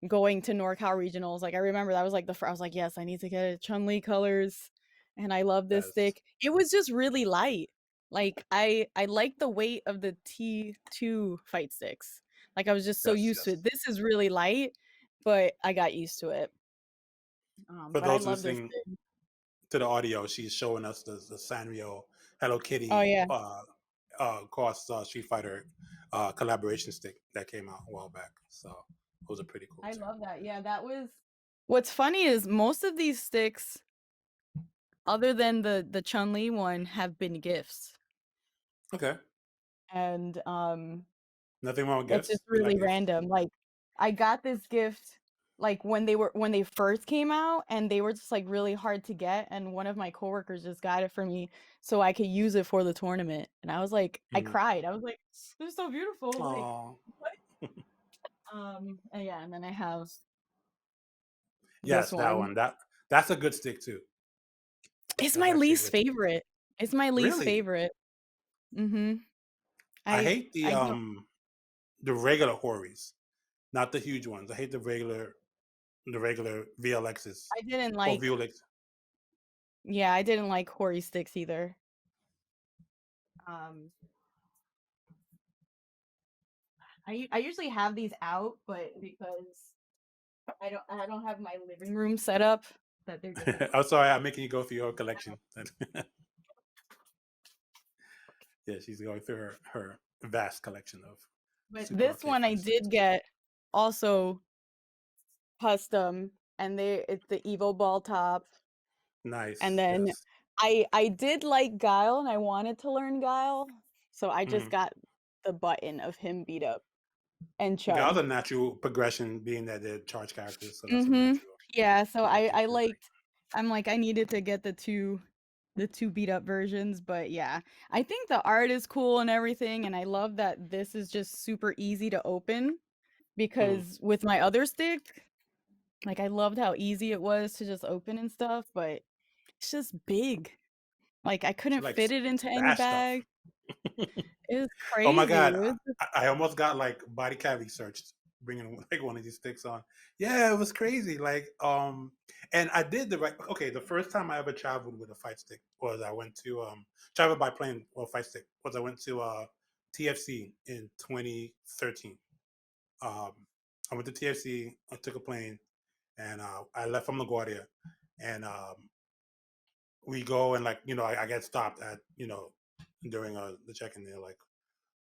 going to NorCal regionals. Like I remember that was like I was like, yes, I need to get it Chun-Li colors, and I love this That's stick. It was just really light. Like I like the weight of the T2 fight sticks. Like I was just so yes, used to yes. it. This is really light, but I got used to it. For But I those love this listening thing. to the audio, she's showing us the Sanrio Hello Oh Kitty yeah, cross Street Fighter collaboration stick that came out a while back. So those are pretty cool I too. love that. Yeah, that was. What's funny is most of these sticks, other than the Chun-Li one, have been gifts, Okay, and nothing wrong with it's just gifts. We like really gifts. random. Like I got this gift like when they first came out, and they were just like really hard to get, and one of my coworkers just got it for me so I could use it for the tournament, and I was like, I Mm-hmm. cried. I was like, they're so beautiful. Like Oh, what? And yeah, and then I have this yes, that one. one. That's a good stick too. It's That's my actually a least good stick. favorite. It's my least Really, favorite. Mhm. I hate I don't the regular Horis, not the huge ones. I hate the regular VLXs I didn't or like VLX. yeah, I didn't like Hori sticks either. Um, I usually have these out, but because I don't have my living room set up, that they're just I'm sorry, I'm making you go through your collection. Yeah, she's going through her vast collection of but Super this Arcade one I fight sticks. did get also custom, and it's the Evo ball top. And Nice, then yes. I did like Guile and I wanted to learn Guile, so I just Hmm. got the button of him beat up and That was Chun. a natural progression, being that they're charge characters, so that's a Mhm. natural Yeah, so progression I to bring. liked I'm like I needed to get the two beat up versions, but yeah. I think the art is cool and everything, and I love that this is just super easy to open Mm. because with my other stick, like I loved how easy it was to just open and stuff, but it's just big. Like I She couldn't likes fit it into any fast stuff. bag. It was Oh my crazy. god, It was just, I almost got like body cavity searched bringing like one of these sticks on. Yeah, it was crazy. Like, and I did the right. Okay, the first time I ever traveled with a fight stick was I went to traveled by plane or fight stick was I went to TFC in 2013. Um, I went to TFC. I took a plane and I left from LaGuardia, and we go and like I get stopped at during the check-in. They're like,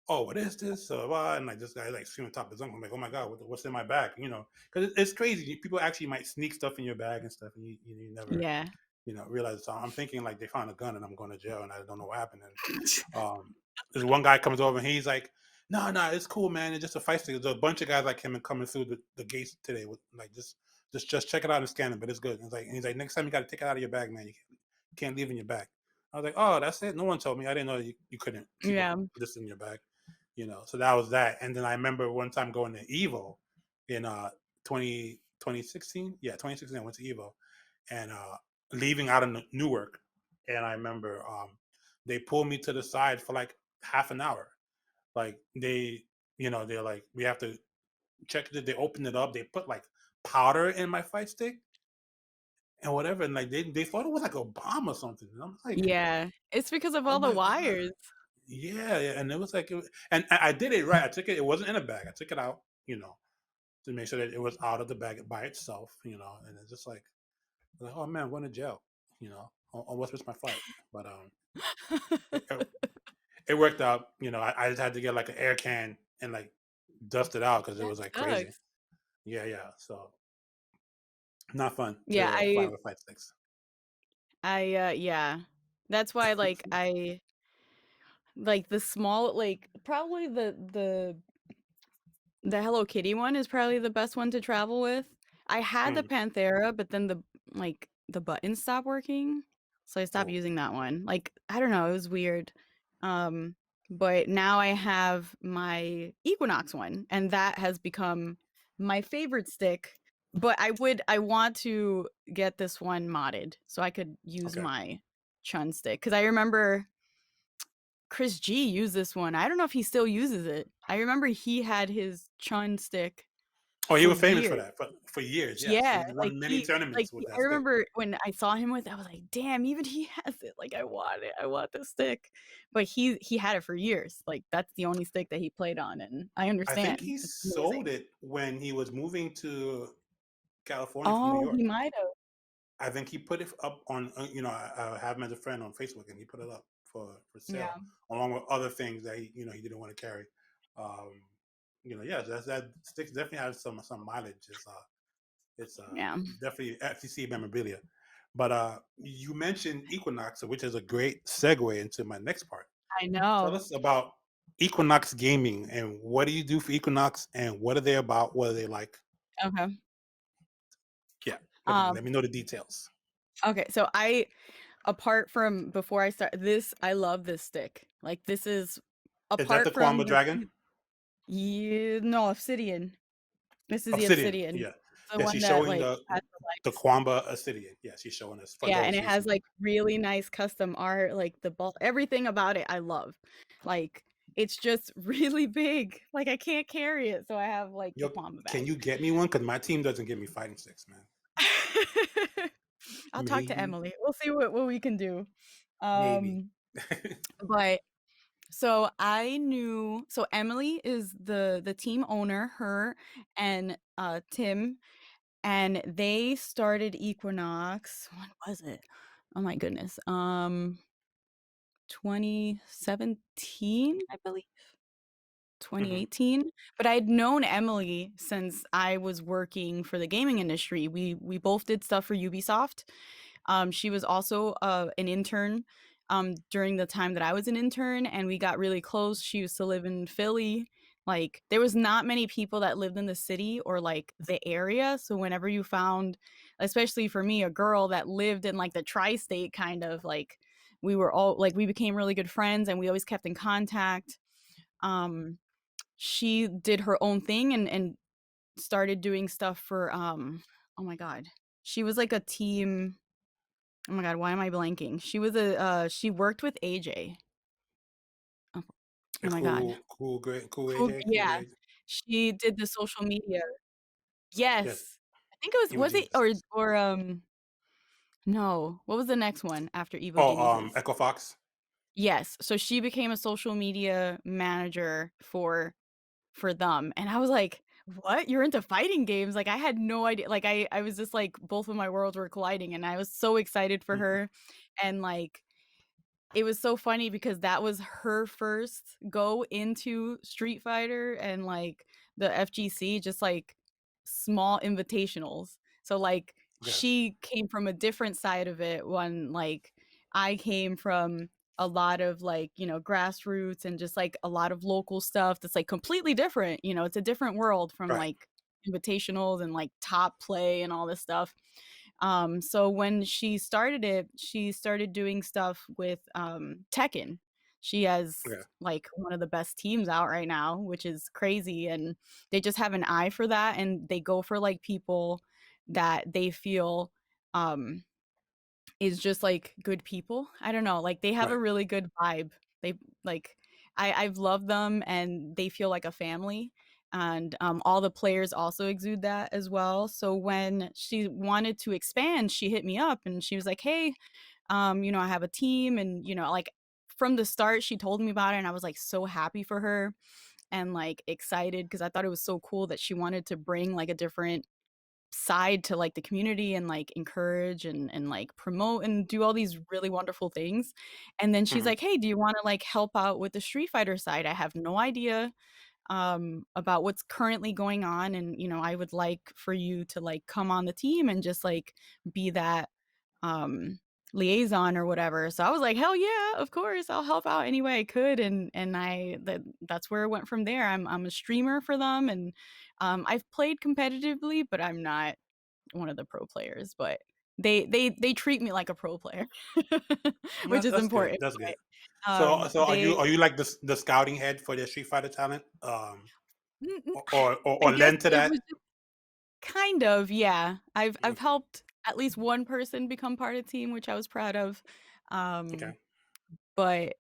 oh, what is this? And like this guy like screaming top of his lungs. I'm like, oh my god, what's in my bag? Because it's crazy. People actually might sneak stuff in your bag and stuff, and you never yeah. realize. So I'm thinking like they found a gun and I'm going to jail and I don't know what happened. And there's one guy comes over and he's like, no, it's cool, man. It's just a fight stick. There's a bunch of guys like him and coming through the gates today with like just check it out and scan it, but it's good. And he's like, next time you got to take it out of your bag, man. You can't leave it in your bag. I was like, oh, that's it. No one told me. I didn't know you couldn't keep Yeah. this in your bag. So that was that. And then I remember one time going to Evo in 2016. Yeah, 2016. I went to Evo and leaving out of Newark. And I remember they pulled me to the side for like half an hour. Like they're like, we have to check it. They opened it up. They put like powder in my fight stick and whatever. And like they thought it was like a bomb or something. And I'm like, Yeah. It's because of oh all the my god. wires. Yeah, yeah, and it was like, and I did it right. I took it. It wasn't in a bag. I took it out, to make sure that it was out of the bag by itself, and it's just like, oh man, I'm going to jail, almost missed my flight, but it, it worked out. I just had to get like an air can and like dust it out because it That was like crazy. sucks. Yeah, yeah. So not fun Yeah, to fly with flight sticks. yeah. That's why like I like the small like probably the Hello Kitty one is probably the best one to travel with. I had the Mm. Panthera, but then the buttons stopped working, so I stopped Oh, using that one. Like, I don't know, it was weird. Um, but now I have my Equinox one, and that has become my favorite stick. But I want to get this one modded so I could use okay. my Chun stick because I remember Chris G used this one. I don't know if he still uses it. I remember he had his Chun stick Oh, he for was famous for years. that for years. Yes, Yeah, he won many tournaments with I that stick. remember when I saw him with it, I was like, "Damn, even he has it. Like, I want it. I want this stick." But he had it for years. Like, that's the only stick that he played on, and I I think understand. he It's amazing. sold it when he was moving to California from New Oh, York. he might have. I think he put it up on, I have him as a friend on Facebook, and he put it up for sale Yeah. along with other things that he didn't want to carry. Um, yeah, that sticks definitely has some mileage. It's Yeah. definitely FCC memorabilia. But you mentioned Equinox, which is a great segue into my next part. I Tell know. us about Equinox Gaming and what do you do for Equinox and what are they about? What are they like? Okay. Yeah, Um, let me know the details. okay, so apart from before I start this, I love this stick. Like, this is Is that the apart Kwamba from Dragon? no, Obsidian. This is the Obsidian, Obsidian. yeah. The Yeah, one she's that, showing like, the has the the lights. Kwamba Obsidian. Yeah, she's showing us for Yeah, and those it has, listening. like, really nice custom art, like, the ball everything about it I love. Like, it's just really big. Like, I can't carry it, so I have, like, the Yo, Kwamba can bag. you get me one? Because my team doesn't give me fighting sticks, man. I'll talk to Maybe, Emily. We'll see what we can do. maybe. Um, but so Emily is the team owner, her and, Tim, and they started Equinox when was it? Oh my goodness, 2017, I believe? Hmm. 2018, but I had known Emily since I was working for the gaming industry. We both did stuff for Ubisoft. She was also an intern during the time that I was an intern, and we got really close. She used to live in Philly. Like, there was not many people that lived in the city or like the area. So whenever you found, especially for me, a girl that lived in like the tri-state kind of like, we were all like we became really good friends and we always kept in contact. Um, she did her own thing and started doing stuff for oh my god. She was like a team. Oh my god, why am I blanking? She was she worked with AJ. Oh, A oh my god. cool, great, cool Cool, AJ, yeah. cool age. She did the social media. Yes, Yes. I think Evil was it Geniuses. or no, what was the next one after Evil Oh, Geniuses? Echo Fox. Yes, so she became a social media manager for them, and I was like, "What? You're into fighting games?" Like, I had no idea. Like, I was just like both of my worlds were colliding, and I was so excited for Mhm. her, and, like, it was so funny because that was her first go into Street Fighter and, like, the FGC, just, like, small invitationals. So, like, Okay, she came from a different side of it when, like, I came from a lot of, like, grassroots and just, like, a lot of local stuff that's, like, completely different, it's a different world from, right, like, invitationals and, like, top play and all this stuff. So when she started it, she started doing stuff with Tekken. She has okay, like one of the best teams out right now, which is crazy. And they just have an eye for that. And they go for like people that they feel um is just like good people. I don't know. Like they have a right, really good vibe. They like I've loved them and they feel like a family. And all the players also exude that as well. So when she wanted to expand, she hit me up and she was like, "Hey, I have a team and like from the start, she told me about it, and I was like so happy for her and like excited because I thought it was so cool that she wanted to bring like a different side to like the community and like encourage and like promote and do all these really wonderful things. And then she's Hmm. like, "Hey, do you want to like help out with the Street Fighter side? I have no idea about what's currently going on, and I would like for you to like come on the team and just like be that um liaison or whatever." So I was like, "Hell yeah, of course, I'll help out any way I could." And that's where it went from there. I'm a streamer for them, and I've played competitively, but I'm not one of the pro players, but they treat me like a pro player, which is That's good. important. That's good. But So are they you like the scouting head for the Street Fighter talent, I or guess lend to it that? was kind of, yeah. I've Okay. helped at least one person become part of the team, which I was proud of. Um, Okay. but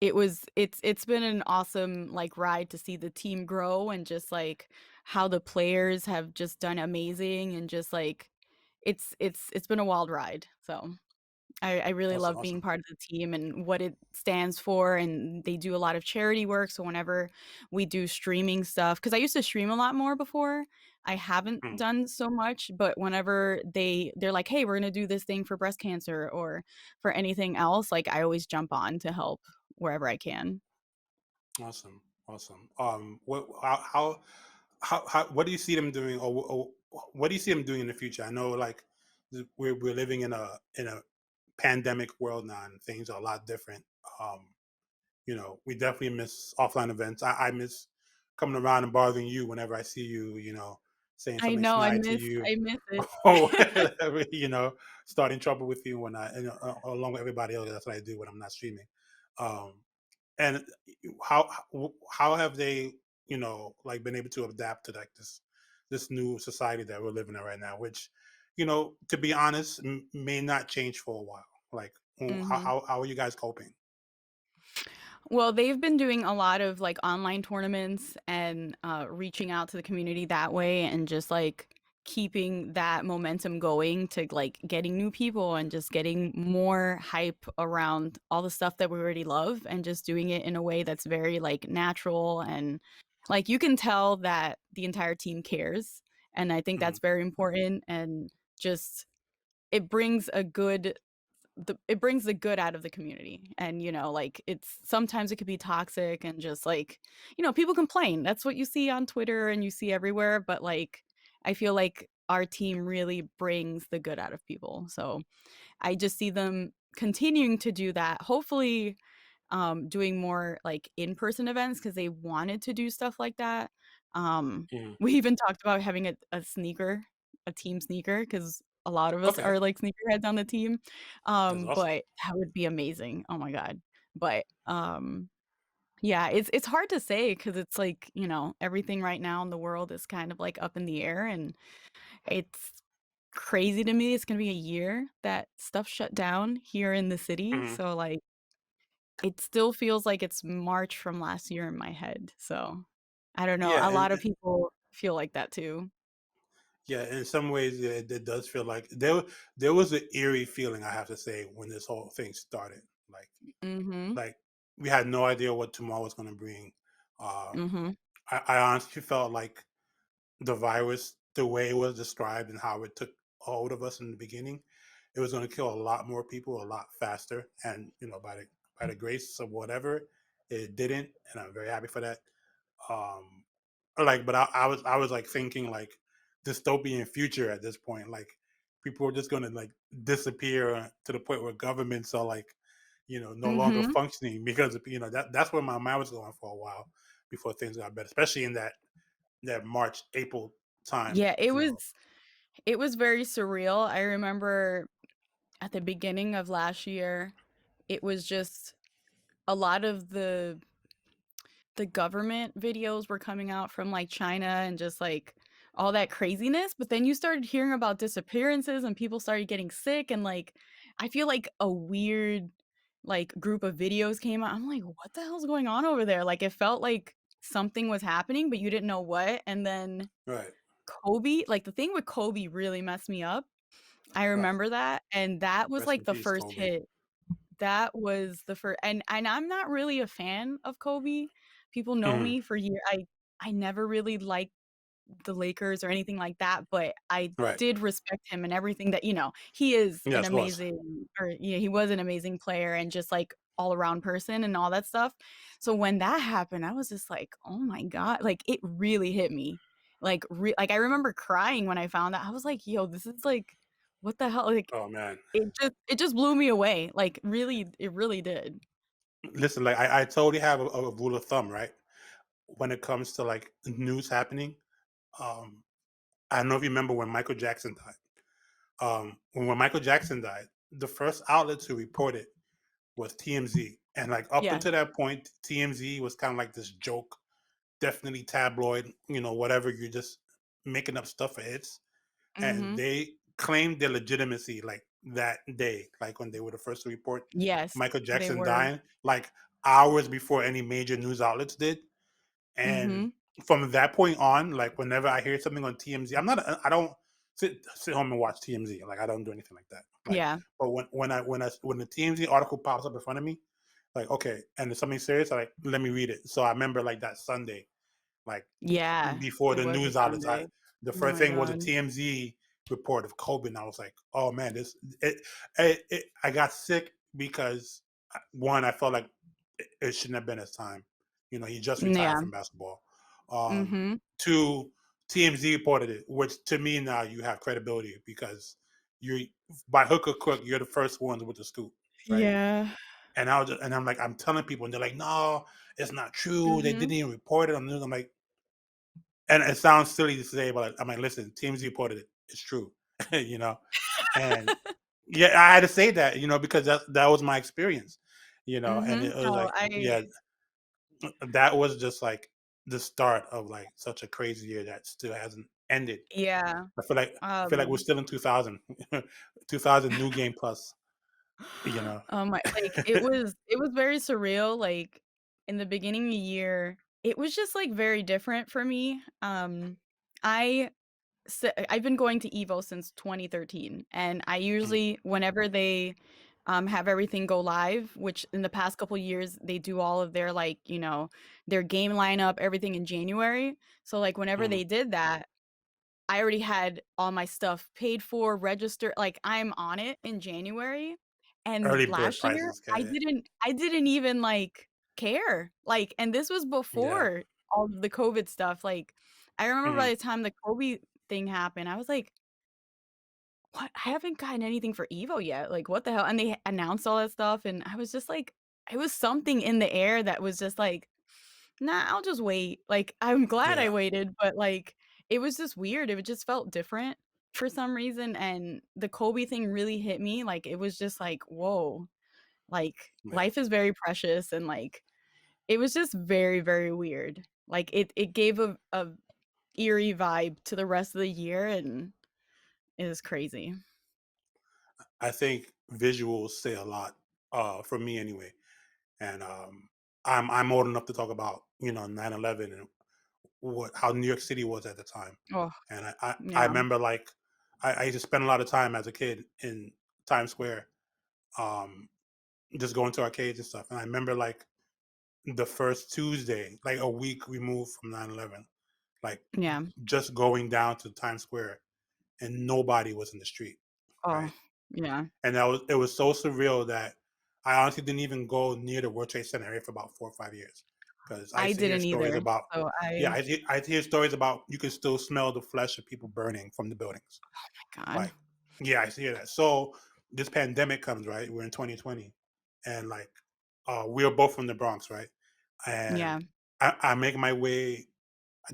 it's been an awesome like ride to see the team grow and just like how the players have just done amazing and just like it's been a wild ride. So I really Awesome. love being Awesome. part of the team and what it stands for, and they do a lot of charity work, so whenever we do streaming stuff, because I used to stream a lot more before, I haven't Mm. done so much, but whenever they're like, "Hey, we're gonna do this thing for breast cancer," or for anything else, like, I always jump on to help wherever I can. Awesome. Awesome. What how what do you see them doing, or what do you see them doing in the future? I know like we're living in a pandemic world now, and things are a lot different. Um, we definitely miss offline events. I miss coming around and bothering you whenever I see you, saying I something know, snide to you, I miss it. or whatever, starting trouble with you when along with everybody else. That's what I do when I'm not streaming. Um, and how have they, like been able to adapt to like this new society that we're living in right now, which, to be honest, may not change for a while. Like, Mhm. how are you guys coping? Well, they've been doing a lot of like online tournaments and reaching out to the community that way and just like keeping that momentum going to like getting new people and just getting more hype around all the stuff that we already love and just doing it in a way that's very like natural and like you can tell that the entire team cares. And I think Hmm. that's very important and just it brings a good it brings the good out of the community. And like it's sometimes it could be toxic and just like people complain, that's what you see on Twitter and you see everywhere, but like I feel like our team really brings the good out of people, so I just see them continuing to do that, hopefully doing more like in-person events because they wanted to do stuff like that. um Hmm. we even talked about having a team sneaker, because a lot of us Okay, are like sneakerheads on the team. that's awesome. But that would be amazing, oh my god. But yeah, it's hard to say because it's like everything right now in the world is kind of like up in the air, and it's crazy to me it's gonna be a year that stuff shut down here in the city, Hmm. so like it still feels like it's March from last year in my head, so I don't know, Yeah, a and lot of people feel like that too. yeah, in some ways, yeah, it does feel like there was an eerie feeling, I have to say, when this whole thing started. Like Mhm, like we had no idea what tomorrow was going to bring. Um, mhm, I honestly felt like the virus, the way it was described and how it took hold of us in the beginning, it was going to kill a lot more people a lot faster. And by the grace of whatever, it didn't, and I'm very happy for that. Um, but I was like thinking like dystopian future at this point. Like people are just going to like disappear to the point where governments are like, no longer mhm. functioning because that's where my mind was going for a while before things got better, especially in that March April time. Yeah, it was very surreal. I remember at the beginning of last year, it was just a lot of the government videos were coming out from like China and just like all that craziness, but then you started hearing about disappearances and people started getting sick, and like I feel like a weird like group of videos came out. I'm like, what the hell's going on over there? Like it felt like something was happening, but you didn't know what. And then Right, Kobe, like the thing with Kobe really messed me up. I right. remember that, and that was Rest like in the peace, first Kobe. hit that was the first, and I'm not really a fan of Kobe. People know Mhm. me for years. I never really liked the Lakers or anything like that, but I Right. did respect him and everything that, he is an Yes, of course. amazing, or yeah, he was an amazing player and just like all around person and all that stuff. So when that happened, I was just like, "Oh my God," like it really hit me. Like I remember crying when I found out. I was like, "Yo, this is like what the hell?" Like Oh man. it just blew me away. Like really, it really did. Listen, like I totally have a rule of thumb, right? When it comes to like news happening. Um, I don't know if you remember when Michael Jackson died. When Michael Jackson died, the first outlet to report it was TMZ. And like up Yeah. until that point, TMZ was kind of like this joke, definitely tabloid, whatever. You're just making up stuff for hits. And Mhm. they claimed their legitimacy like that day, like when they were the first to report Yes, Michael they Jackson were. dying, like hours before any major news outlets did. And Mhm. from that point on, like whenever I hear something on TMZ, I don't sit home and watch TMZ. Like I don't do anything like that. Like, Yeah. but when the TMZ article pops up in front of me, like okay, and it's something serious, I like let me read it. So I remember like that Sunday, like Yeah, before it the was a news outlets, Sunday. the Oh first my thing was a god. TMZ report of Kobe, and I was like, oh man, I got sick because one, I felt like it shouldn't have been his time. He just retired Yeah. from basketball. Mhm. Two, TMZ reported it, which to me now you have credibility because you by hook or crook, you're the first ones with the scoop, right? Yeah. And I'm like, I'm telling people, and they're like, no, it's not true. They didn't Mhm. even report it on the news. I'm like, and it sounds silly to say, but I'm like, listen, TMZ reported it. It's true, you know. And yeah, I had to say that, because that was my experience, and Mhm. it was No, like, I yeah, that was just like the start of like such a crazy year that still hasn't ended. yeah. I feel like we're Um, still in 2000, 2000 new game plus, you know. like it was very surreal. Like in the beginning of the year, it was just like very different for me. I I've been going to Evo since 2013, and I Mm, usually, whenever they have everything go live, which in the past couple years they do all of their like their game lineup, everything in January. So like whenever mm. they did that, I already had all my stuff paid for, registered. Like I'm on it in January, and Early bird last year prices get it. I didn't even like care. Like, and this was Yeah. before all of the COVID stuff. Like I remember by Mm, the time the Kobe thing happened, I was like, "What? I haven't gotten anything for Evo yet. Like, what the hell?" And they announced all that stuff, and I was just like, it was something in the air that was just like, "Nah, I'll just wait." Like, I'm glad I yeah. waited, but like, it was just weird. It just felt different for some reason, and the Kobe thing really hit me. Like, it was just like, whoa. Like, Yeah. life is very precious, and like, it was just very, very weird. Like, it gave a eerie vibe to the rest of the year, and it was crazy. I think visuals say a lot, for me anyway. And I'm old enough to talk about 9/11 and what how New York City was at the time. Oh, And I yeah. remember like I used to spend a lot of time as a kid in Times Square, um, just going to arcades and stuff. And I remember like the first Tuesday, like a week removed from 9/11, like Yeah. just going down to Times Square and nobody was in the street, Oh, right? yeah. And it was so surreal that I honestly didn't even go near the World Trade Center area for about 4 or 5 years because I I used to hear didn't stories either. about, So yeah, I hear stories about you can still smell the flesh of people burning from the buildings. God. Like, yeah, I see that. So this pandemic comes, right? We're in 2020, and like, we're both from the Bronx, right? And Yeah. I make my way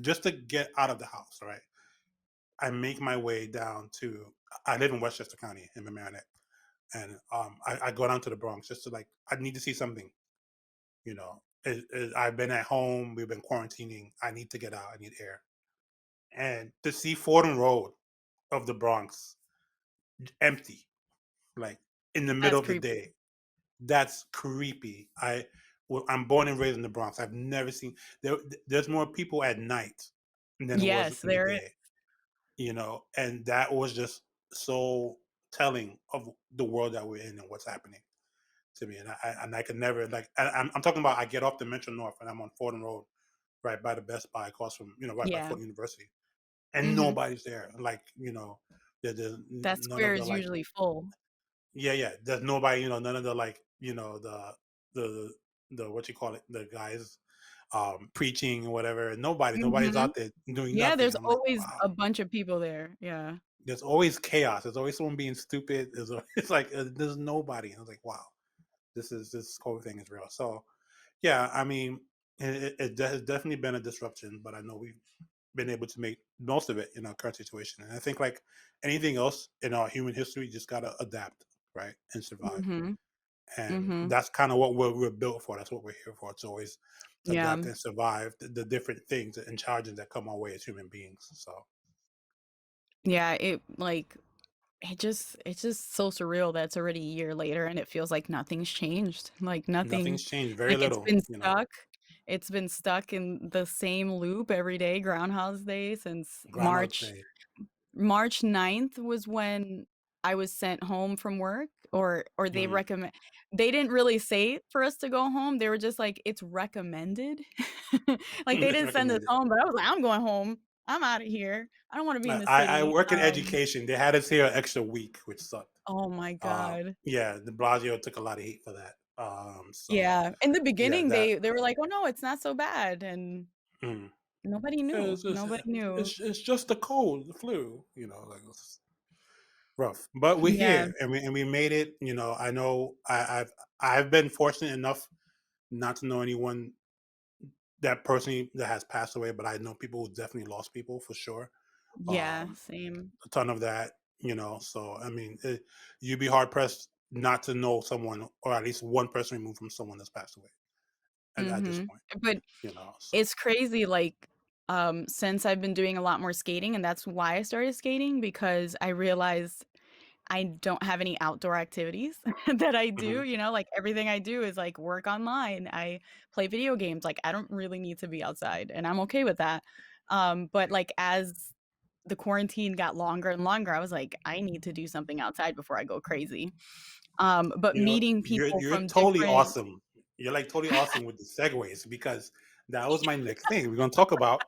just to get out of the house, right? I make my way down to. I live in Westchester County in Mamaroneck, and I go down to the Bronx just to like I need to see something. I've been at home. We've been quarantining. I need to get out. I need air. And to see Fordham Road of the Bronx empty, like in the middle That's of the creepy. day, that's creepy. I'm born and raised in the Bronx. I've never seen there's more people at night than it was Yes, in the there. day. And that was just so telling of the world that we're in and what's happening. to me, and I can never like. I'm talking about I get off the Metro North and I'm on Fordham Road, right by the Best Buy, across from right by Yeah. Fordham University, and Hmm. nobody's there. Like there's That none of square the is like usually full. yeah. There's nobody. None of the like the the what you call it, the guys preaching or whatever. Nobody's Hmm. out there doing Yeah, nothing. there's I'm like, always wow. a bunch of people there. Yeah. There's always chaos. There's always someone being stupid. It's like there's nobody. And I was like, wow, this whole thing is real. So yeah, I mean, it has definitely been a disruption, but I know we've been able to make most of it in our current situation. And I think like anything else in our human history, you just gotta adapt, right, and survive. Hmm. And Hmm. that's kind of what we're built for. That's what we're here for. It's always to Yeah. adapt and survive the different things and challenges that come our way as human beings. So Yeah, it's just so surreal that it's already a year later and it feels like nothing's changed. Like nothing, nothing's changed. Very like it's little, been stuck. It's been stuck in the same loop every day, Groundhog's Day, since Groundhog Day. March 9th was when I was sent home from work, or Mm. they didn't really say for us to go home. They were just like, it's recommended. Like they It's didn't send us recommended. home, but I was like, I'm going home. I'm out of here. I don't want to be in the I city. work in education. They had us here an extra week, which sucked. Oh my God. Yeah, De Blasio took a lot of heat for that. So Yeah. In the yeah, beginning, that they were like, "Oh no, it's not so bad," and mm. nobody Yeah, knew. Nobody knew. it's just the cold, the flu. Like it's rough, but we're Yeah. here and we made it. I know I've been fortunate enough not to know anyone that personally that has passed away, but I know people who definitely lost people for sure. Yeah, Um, same. a ton of that. So I mean, you'd be hard pressed not to know someone, or at least one person removed from someone that's passed away at this Mhm. point. But So it's crazy, like, since I've been doing a lot more skating, and that's why I started skating, because I realized I don't have any outdoor activities that I do, mhm. like, everything I do is, like, work online. I play video games, like, I don't really need to be outside, and I'm okay with that. But, like, as the quarantine got longer and longer, I was like, "I need to do something outside before I go crazy." But meeting people You're from totally different. awesome. You're like totally awesome with the segues because that was my next thing. We're gonna talk about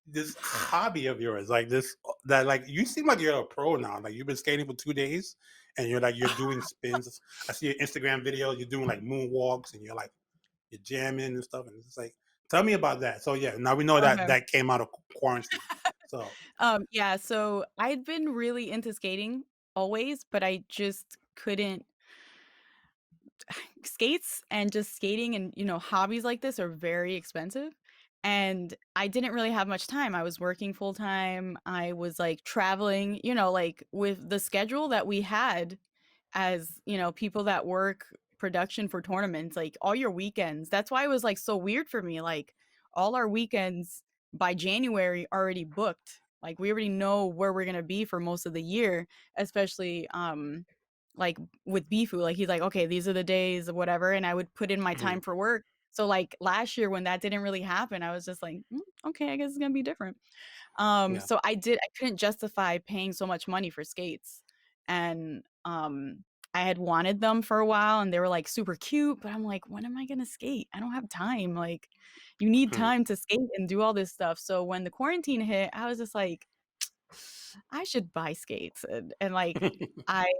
this hobby of yours, like this that like you seem like you're a pro now. Like you've been skating for 2 days and you're doing spins. I see your Instagram video, you're doing like moonwalks and you're jamming and stuff. And it's like, tell me about that. So yeah, now we know that Okay. that came out of quarantine. So Yeah, so I'd been really into skating always, but I just couldn't. Skates and just skating and, hobbies like this are very expensive. And I didn't really have much time. I was working full time. I was like traveling, like with the schedule that we had as, people that work production for tournaments, like all your weekends. That's why it was like so weird for me. Like all our weekends by January already booked. Like we already know where we're gonna be for most of the year, especially like with Bifu. Like he's like, okay, these are the days or whatever, and I would put in my mhm, time for work. So like last year when that didn't really happen, I was just like, okay, I guess it's gonna be different. yeah. So I couldn't justify paying so much money for skates. And I had wanted them for a while and they were like super cute, but I'm like, when am I gonna skate? I don't have time. Like you need Mhm. time to skate and do all this stuff. So when the quarantine hit, I was just like, I should buy skates. And like I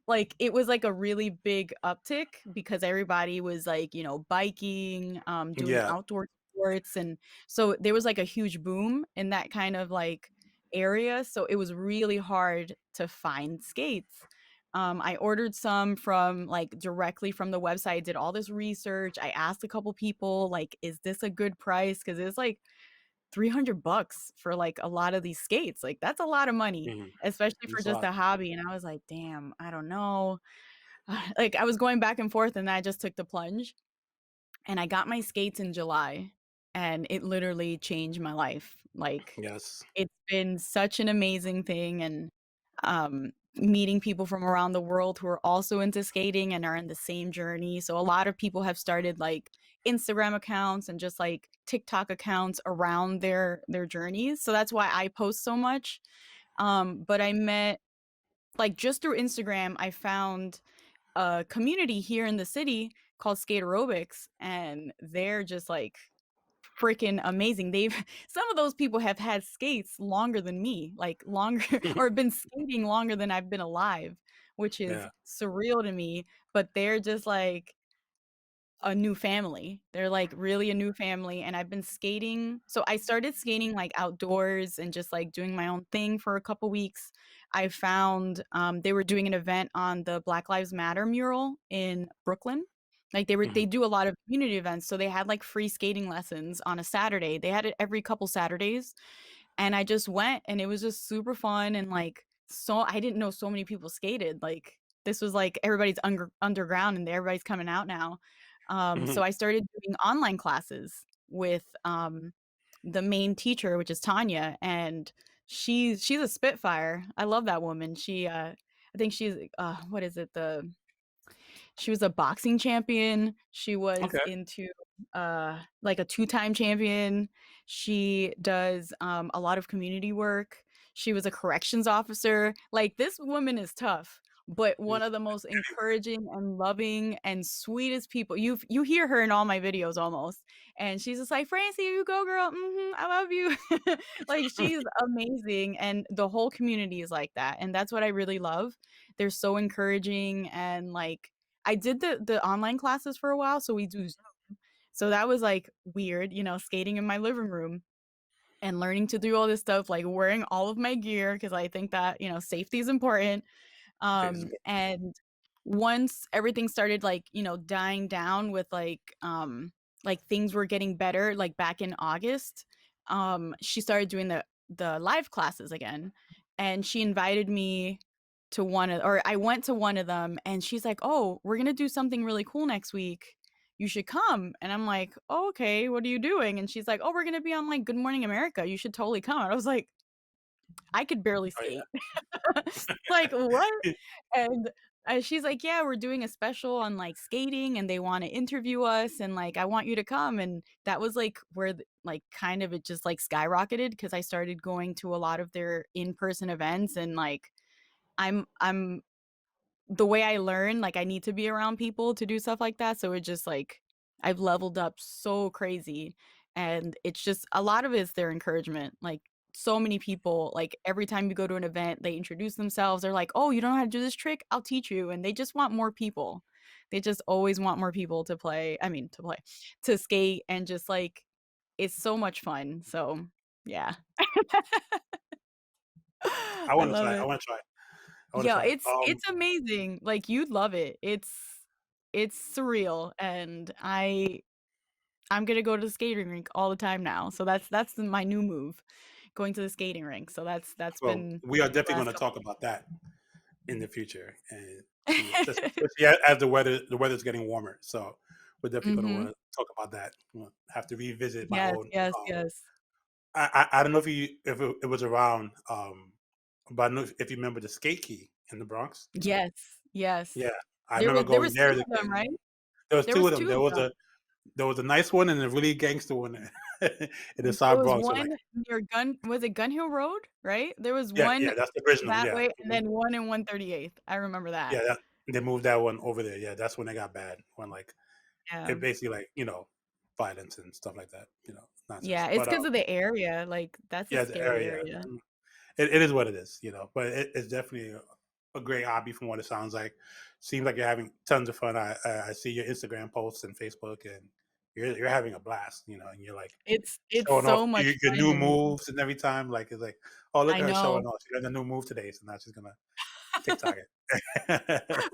like it was like a really big uptick because everybody was like, biking, doing Yeah. outdoor sports. And so there was like a huge boom in that kind of like area. So it was really hard to find skates. I ordered some from like directly from the website. I did all this research. I asked a couple people, like, is this a good price? Because it's like $300 for like a lot of these skates. Like that's a lot of money, Mhm. especially for It's a just lot. a hobby. And I was like, damn, I don't know. Like I was going back and forth and I just took the plunge and I got my skates in July and it literally changed my life. Like Yes. it's been such an amazing thing. And meeting people from around the world who are also into skating and are in the same journey. So a lot of people have started like Instagram accounts and just like TikTok accounts around their journeys. So that's why I post so much. But I met like just through Instagram, I found a community here in the city called Skate Aerobics, and they're just like freaking amazing. They've some of those people have had skates longer than me, like longer or been skating longer than I've been alive, which is Yeah. surreal to me. But they're just like a new family. They're like really a new family. And I've been skating. So I started skating like outdoors and just like doing my own thing for a couple weeks. I found they were doing an event on the Black Lives Matter mural in Brooklyn. Like Mhm. they do a lot of community events. So they had like free skating lessons on a Saturday. They had it every couple Saturdays. And I just went and it was just super fun and like so I didn't know so many people skated. Like this was like everybody's underground and everybody's coming out now. Mhm. So I started doing online classes with the main teacher, which is Tanya, and she's a spitfire. I love that woman. I think she's what is it? She was a boxing champion. She was Okay. into like a two-time champion. She does a lot of community work. She was a corrections officer. Like this woman is tough, but one of the most encouraging and loving and sweetest people. You hear her in all my videos almost. And she's just like, Francie, you go girl. I love you. Like she's amazing. And the whole community is like that. And that's what I really love. They're so encouraging and like I did the online classes for a while, so we do Zoom. So that was like weird, skating in my living room and learning to do all this stuff, like wearing all of my gear because I think that, safety is important. And once everything started like, dying down with like things were getting better, like back in August, she started doing the live classes again. And she invited me to or I went to one of them and she's like, "Oh, we're gonna do something really cool next week. You should come." And I'm like, "Oh, okay, what are you doing?" And she's like, "Oh, we're gonna be on like Good Morning America. You should totally come." And I was like, I could barely Oh skate. Like, what? yeah. And she's like, "Yeah, we're doing a special on like skating and they want to interview us and like I want you to come." And that was like where like kind of it just like skyrocketed because I started going to a lot of their in-person events and like I'm the way I learn, like I need to be around people to do stuff like that. So it just like I've leveled up so crazy. And it's just a lot of it is their encouragement. Like so many people, like every time you go to an event, they introduce themselves. They're like, "Oh, you don't know how to do this trick? I'll teach you." And they just want more people. They just always want more people to play. I mean, to play, to skate, and just like it's so much fun. So yeah. I I want to love try. I it. want to try. I want to Yeah, try. it's amazing. Like you'd love it. It's surreal and I'm going to go to the skating rink all the time now. So that's my new move, going to the skating rink. So that's Well, been we are the definitely going last to couple talk about that in the future and see, weeks. especially as the weather's getting warmer. So we're definitely going to want Mhm. to talk about that. We'll have to revisit my Yes, old. yes, yes. I don't know if it was around, but I don't know if you remember the skate key in the Bronx. Yes, yes. Yeah, I There remember was there going was there 2 as a of them, kid. right? There was There two was of them. 2 of them. There was a nice one and a really gangster one in the There South was Bronx. So one like, near was it Gun Hill Road, right? There was yeah, one yeah, that's the original. that Yeah, way and then one in 138th. I remember that. yeah, they moved that one over there. Yeah, that's when they got bad. When like Yeah. it basically like violence and stuff like that. Yeah, Nonsense. it's But because of the area, like, that's a yeah, the scary area. area. It is what it is. But it's definitely a great hobby from what it sounds like. Seems like you're having tons of fun. I see your Instagram posts and Facebook, and you're having a blast. And you're like It's showing off so much your fun new and moves, and every time like it's like, oh look I at her know. showing off. She got a new move today, so now she's gonna TikTok it.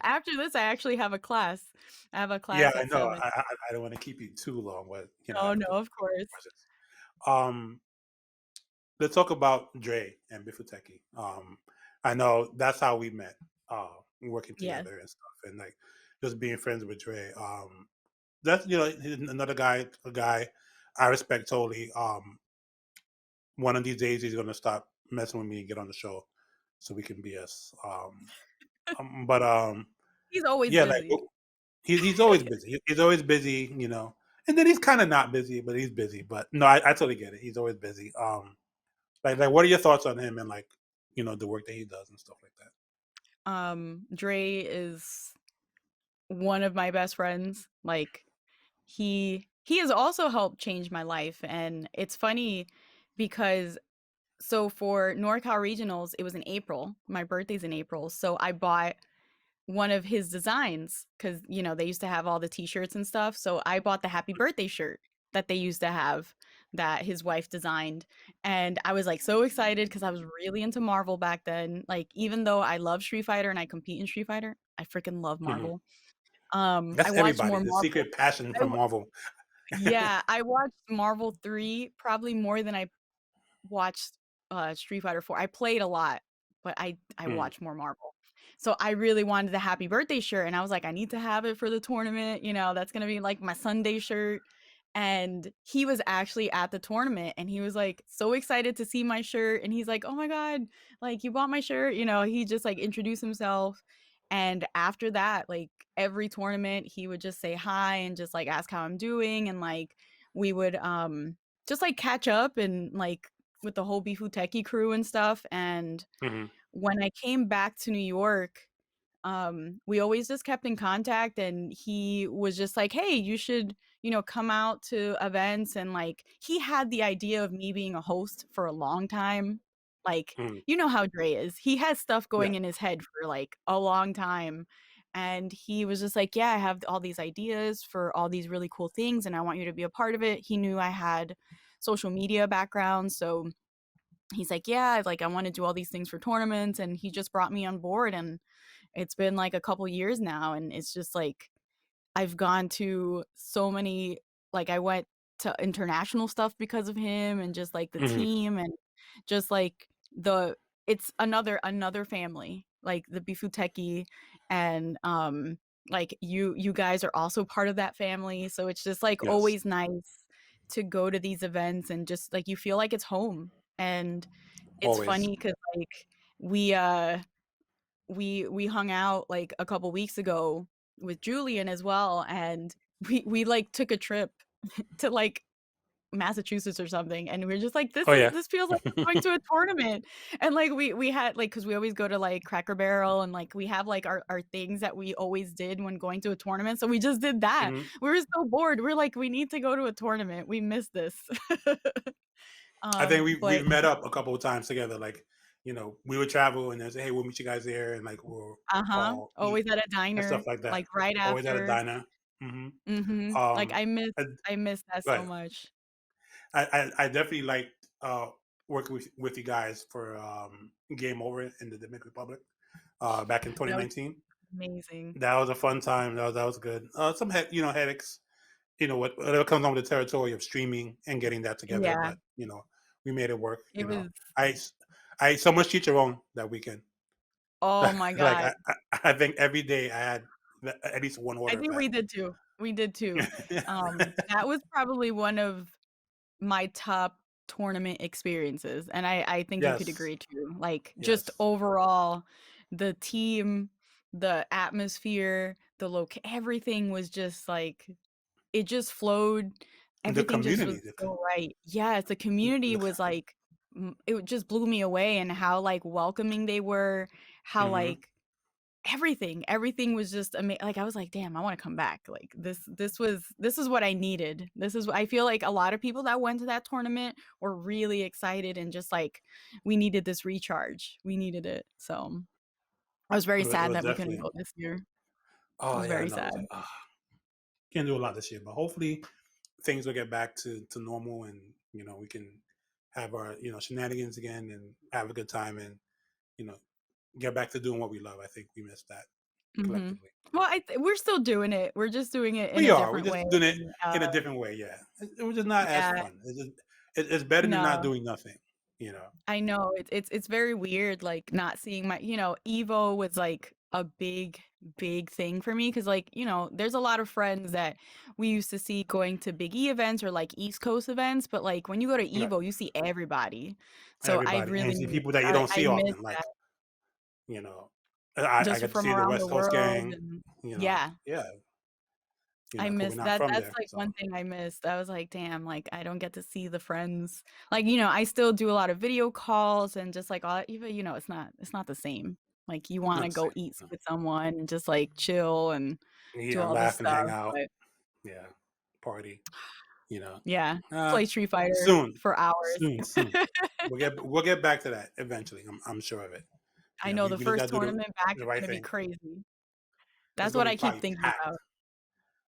After this, I actually have a class. I have a Yeah, class I at know. 7. I don't want to keep you too long, but I Oh, have a no, couple of course. questions. Um, let's talk about Dre and Bifuteki. I know that's how we met, working Yes. together and stuff, and like just being friends with Dre. That's he's another guy, a guy I respect totally. One of these days he's gonna stop messing with me and get on the show, so we can be us. But He's always yeah, like busy. he's always busy. He's always busy, and then he's kind of not busy, but he's busy. But no, I totally get it. He's always busy. Like what are your thoughts on him and like the work that he does and stuff like that? Dre is one of my best friends. Like he has also helped change my life, and it's funny because so for NorCal Regionals, it was in April. My birthday's in April, so I bought one of his designs because they used to have all the t-shirts and stuff. So I bought the happy birthday shirt that they used to have that his wife designed. And I was like so excited because I was really into Marvel back then. Like, even though I love Street Fighter and I compete in Street Fighter, I freaking love Mhm. Marvel. I That's watched everybody. more The Marvel. secret passion I from w- Marvel. yeah, I watched Marvel 3 probably more than I watched Street Fighter 4. I played a lot, but I Mm, watched more Marvel. So I really wanted the happy birthday shirt, and I was like, I need to have it for the tournament. That's gonna be like my Sunday shirt. And he was actually at the tournament, and he was like so excited to see my shirt, and he's like, "Oh my god, like you bought my shirt." He just like introduced himself. And after that, like every tournament, he would just say hi and just like ask how I'm doing, and like we would just like catch up and like with the whole Bifuteki crew and stuff. And mhm, when I came back to New York, we always just kept in contact, and he was just like, "Hey, you should, come out to events." And like he had the idea of me being a host for a long time. Like, mhm. you know how Dre is. He has stuff Yeah. going in his head for like a long time. And he was just like, "Yeah, I have all these ideas for all these really cool things, and I want you to be a part of it." He knew I had social media background, so he's like, "Yeah, like I want to do all these things for tournaments." And he just brought me on board, and it's been like a couple years now, and it's just like I've gone to so many, like I went to international stuff because of him, and just like the Mhm. team, and just like the it's another family, like the Bifuteki. And like you guys are also part of that family, so it's just like Yes. always nice to go to these events, and just like you feel like it's home. And it's Always. funny because like we uh we hung out like a couple weeks ago with Julian as well, and we like took a trip to like Massachusetts or something, and we are just like, Oh yeah. this feels like we're going to a tournament. And like we had like, because we always go to like Cracker Barrel, and like we have like our things that we always did when going to a tournament, so we just did that. Mhm. We were so bored, we're like, we need to go to a tournament, we miss this. I think But we've met up a couple of times together. Like, we would travel and then say, "Hey, we'll meet you guys there," and like we'll all eat always at a and diner stuff like that. like right Always at a after. diner. Hmm Like Um, I, I miss that go so ahead. much. I definitely liked working with you guys for Game Over in the Dominican Republic back in That was 2019. amazing. That was a fun time. That was good. Some headaches, whatever comes on with the territory of streaming and getting that together, Yeah, but we made it work. it was, I I ate so much chicharron that weekend. oh my Like god. I think every day I had at least one I order of think we that. did too. We did too. That was probably one of my top tournament experiences, and I think you could Yes, agree too. Like, just yes. overall, the team, the atmosphere, everything was just like, it just flowed. The Everything just was community, so right. Yes, the community was like, it just blew me away, and how like welcoming they were, how hmm like everything was just like I was like, damn, I want to come back. Like this is what I needed. I feel like a lot of people that went to that tournament were really excited, and just like we needed this recharge. We needed it. So I was very it sad was that we couldn't definitely. go this year. It Oh was yeah, I very know. It's sad. like can't do a lot this year, but hopefully things will get back to normal, and we can have our shenanigans again and have a good time, and you know get back to doing what we love. I think we missed that Hmm. collectively. Well, we're still doing it. We're just doing it in We a are. We're different way. just doing it And, in a different way. Yeah, it was just not as yeah, fun. It's better than not no. doing nothing. You know. I know it's very weird, like not seeing my, Evo was like a big thing for me because like there's a lot of friends that we used to see going to Big E events or like East Coast events, but like when you go to Right. Evo, you see everybody. So I Everybody, and you see really people that you don't I see miss often. Like that, you know, I just got to from see the around the West Coast world. gang. And Yeah, yeah, I because we're miss not that. from That's there. like So one thing I missed. I was like, damn, like I don't get to see the friends. Like, I still do a lot of video calls and just like all even, it's not the same. Like you want to Not the go same. eat No. with someone and just like chill and do Yeah, all this laugh and hang stuff. out. But Yeah, party. You know. yeah, Uh, play Street Fighter soon, for hours. soon. We'll get back to that eventually. I'm sure of it. I You know, know the we just first gotta do tournament back the is right gonna be thing. crazy. It's That's gonna what be I keep probably thinking packed. about.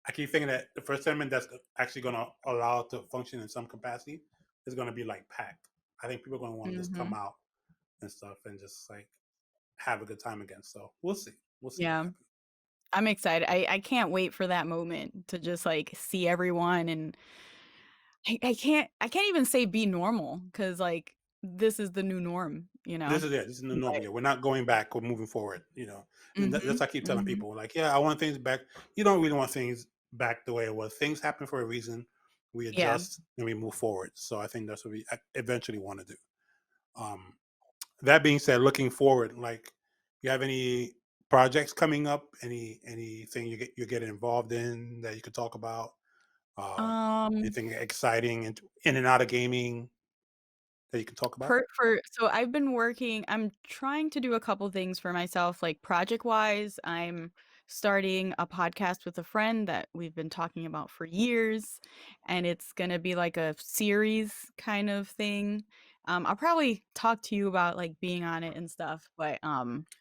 I keep thinking that the first tournament that's actually gonna allow it to function in some capacity is gonna be like packed. I think people are gonna want to just come Hmm. out and stuff and just like have a good time again. So we'll see. We'll see what Yeah, happens. I'm excited. I can't wait for that moment to just like see everyone, and I can't even say be normal because like this is the new norm, you know. This is the normal. But Yeah, we're not going back. We're moving forward. You know, and hmm that's what I keep telling hmm people. Like, yeah, I want things back. You don't really want things back the way it was. Things happen for a reason. We yeah. adjust and we move forward. So I think that's what we eventually want to do. Um, that being said, looking forward, like, you have any projects coming up? Anything you're getting involved in that you could talk about? Um, Anything exciting and in and out of gaming that you can talk about? so I've been working. I'm trying to do a couple things for myself, like project wise. I'm starting a podcast with a friend that we've been talking about for years, and it's gonna be like a series kind of thing. I'll probably talk to you about like being on it and stuff, but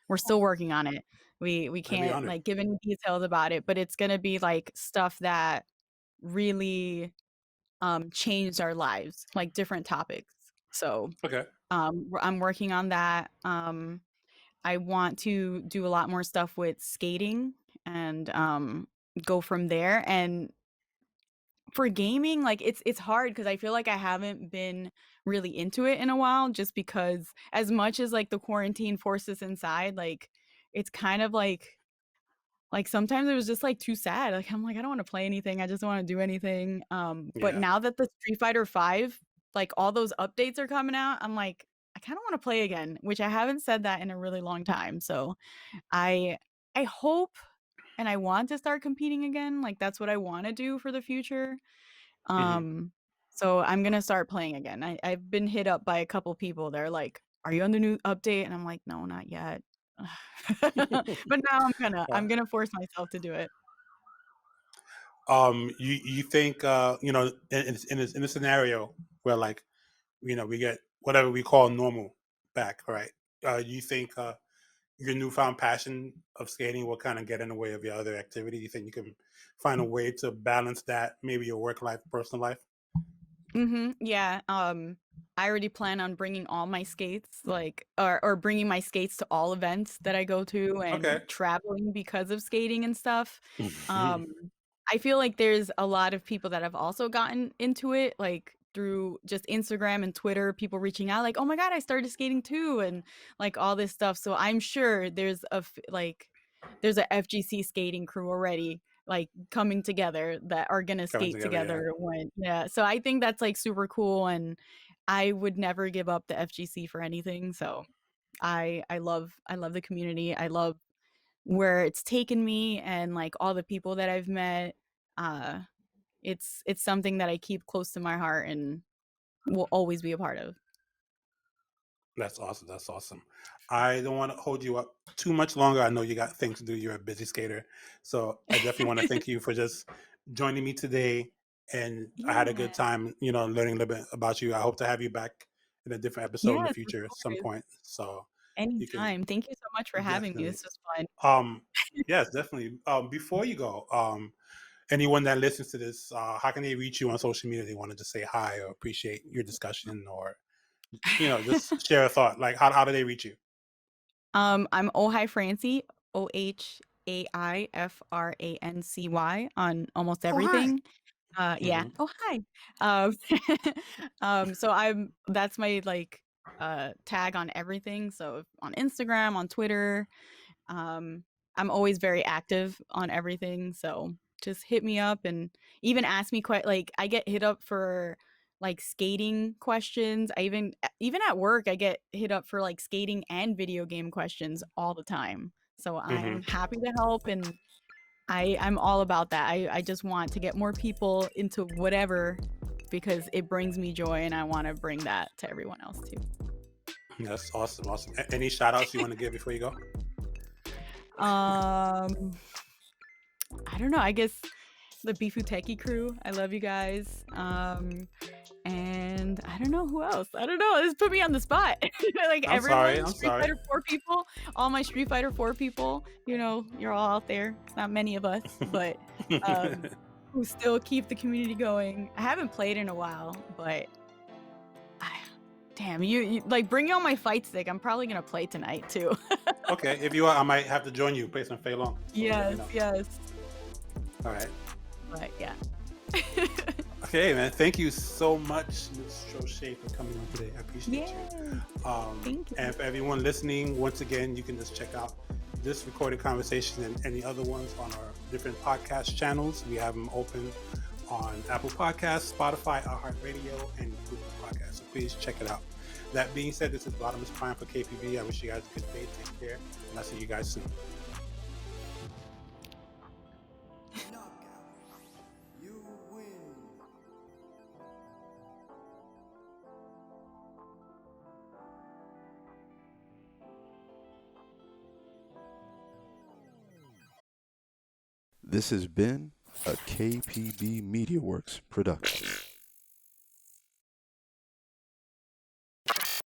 we're still working on it. We I'd be can't honored. like give any details about it, but it's gonna be like stuff that really changed our lives, like different topics. So Okay. I'm working on that. I want to do a lot more stuff with skating and go from there. And for gaming, like it's hard because I feel like I haven't been really into it in a while, just because as much as like the quarantine forced us inside, like it's kind of like sometimes it was just like too sad. Like I'm like I don't want to play anything. I just don't want to do anything. But Yeah. now that the Street Fighter 5, like all those updates are coming out, I'm like I kind of want to play again, which I haven't said that in a really long time. So I I hope and I want to start competing again. Like that's what I want to do for the future. Hmm. Um so I'm going to start playing again. I've been hit up by a couple people. They're like, "Are you on the new update?" And I'm like, "No, not yet." But now I'm gonna force myself to do it. You think in a scenario where, like, we get whatever we call normal back, right? You think your newfound passion of skating will kind of get in the way of your other activity? You think you can find a way to balance that, maybe your work life, personal life? Yeah. I already plan on bringing all my skates, like, or bringing my skates to all events that I go to Okay. and traveling because of skating and stuff. Um, I feel like there's a lot of people that have also gotten into it, like through just Instagram and Twitter, people reaching out like, "Oh my God, I started skating too," and like all this stuff. So I'm sure there's a FGC skating crew already like coming together that are gonna Coming skate together, yeah. together when yeah. So I think that's like super cool, and I would never give up the FGC for anything. So I love the community. I love where it's taken me and like all the people that I've met. Uh it's something that I keep close to my heart and will always be a part of. That's awesome. That's awesome. I don't want to hold you up too much longer. I know you got things to do. You're a busy skater. So I definitely want to thank you for just joining me today. And I had a Yeah. good time, learning a little bit about you. I hope to have you back in a different episode in the Yes, of future at some course. point. So you can Anytime. Thank you so much for having me. definitely. This was fun. Yes, definitely. Before you go, anyone that listens to this, how can they reach you on social media? They want to just say hi or appreciate your discussion, or just share a thought. Like, how do they reach you? I'm Ohaifrancy, Ohaifrancy on almost Oh, hi. everything. Yeah. Hmm. Oh, hi. Um, so that's my like tag on everything. So on Instagram, on Twitter, um, I'm always very active on everything, so just hit me up and even ask me quite like I get hit up for like skating questions. I even at work I get hit up for like skating and video game questions all the time. So Hmm. I'm happy to help and I'm all about that. I just want to get more people into whatever because it brings me joy and I want to bring that to everyone else too. That's awesome. Awesome. Any shout outs you want to give before you go? Um, I don't know. I guess the Bifuteki crew. I love you guys. And I don't know who else. I don't know. This put me on the spot. Like I'm everyone, sorry. I'm Street sorry. Fighter 4 people, all my Street Fighter 4 people. You know, you're all out there. It's not many of us, but who still keep the community going. I haven't played in a while, but damn, you like bring on my fight stick. I'm probably gonna play tonight too. Okay, if you are, I might have to join you. Play some Fei Long. So let me Yes, know. yes. All right. But yeah. Okay, man. Thank you so much, Ms. Troche, for coming on today. I appreciate you. Thank you. And for everyone listening, once again, you can just check out this recorded conversation and any other ones on our different podcast channels. We have them open on Apple Podcasts, Spotify, iHeartRadio, and Google Podcasts. So please check it out. That being said, this is Bottomless Prime for KPB. I wish you guys a good day. Take care. And I'll see you guys soon. This has been a KPB Media Works production.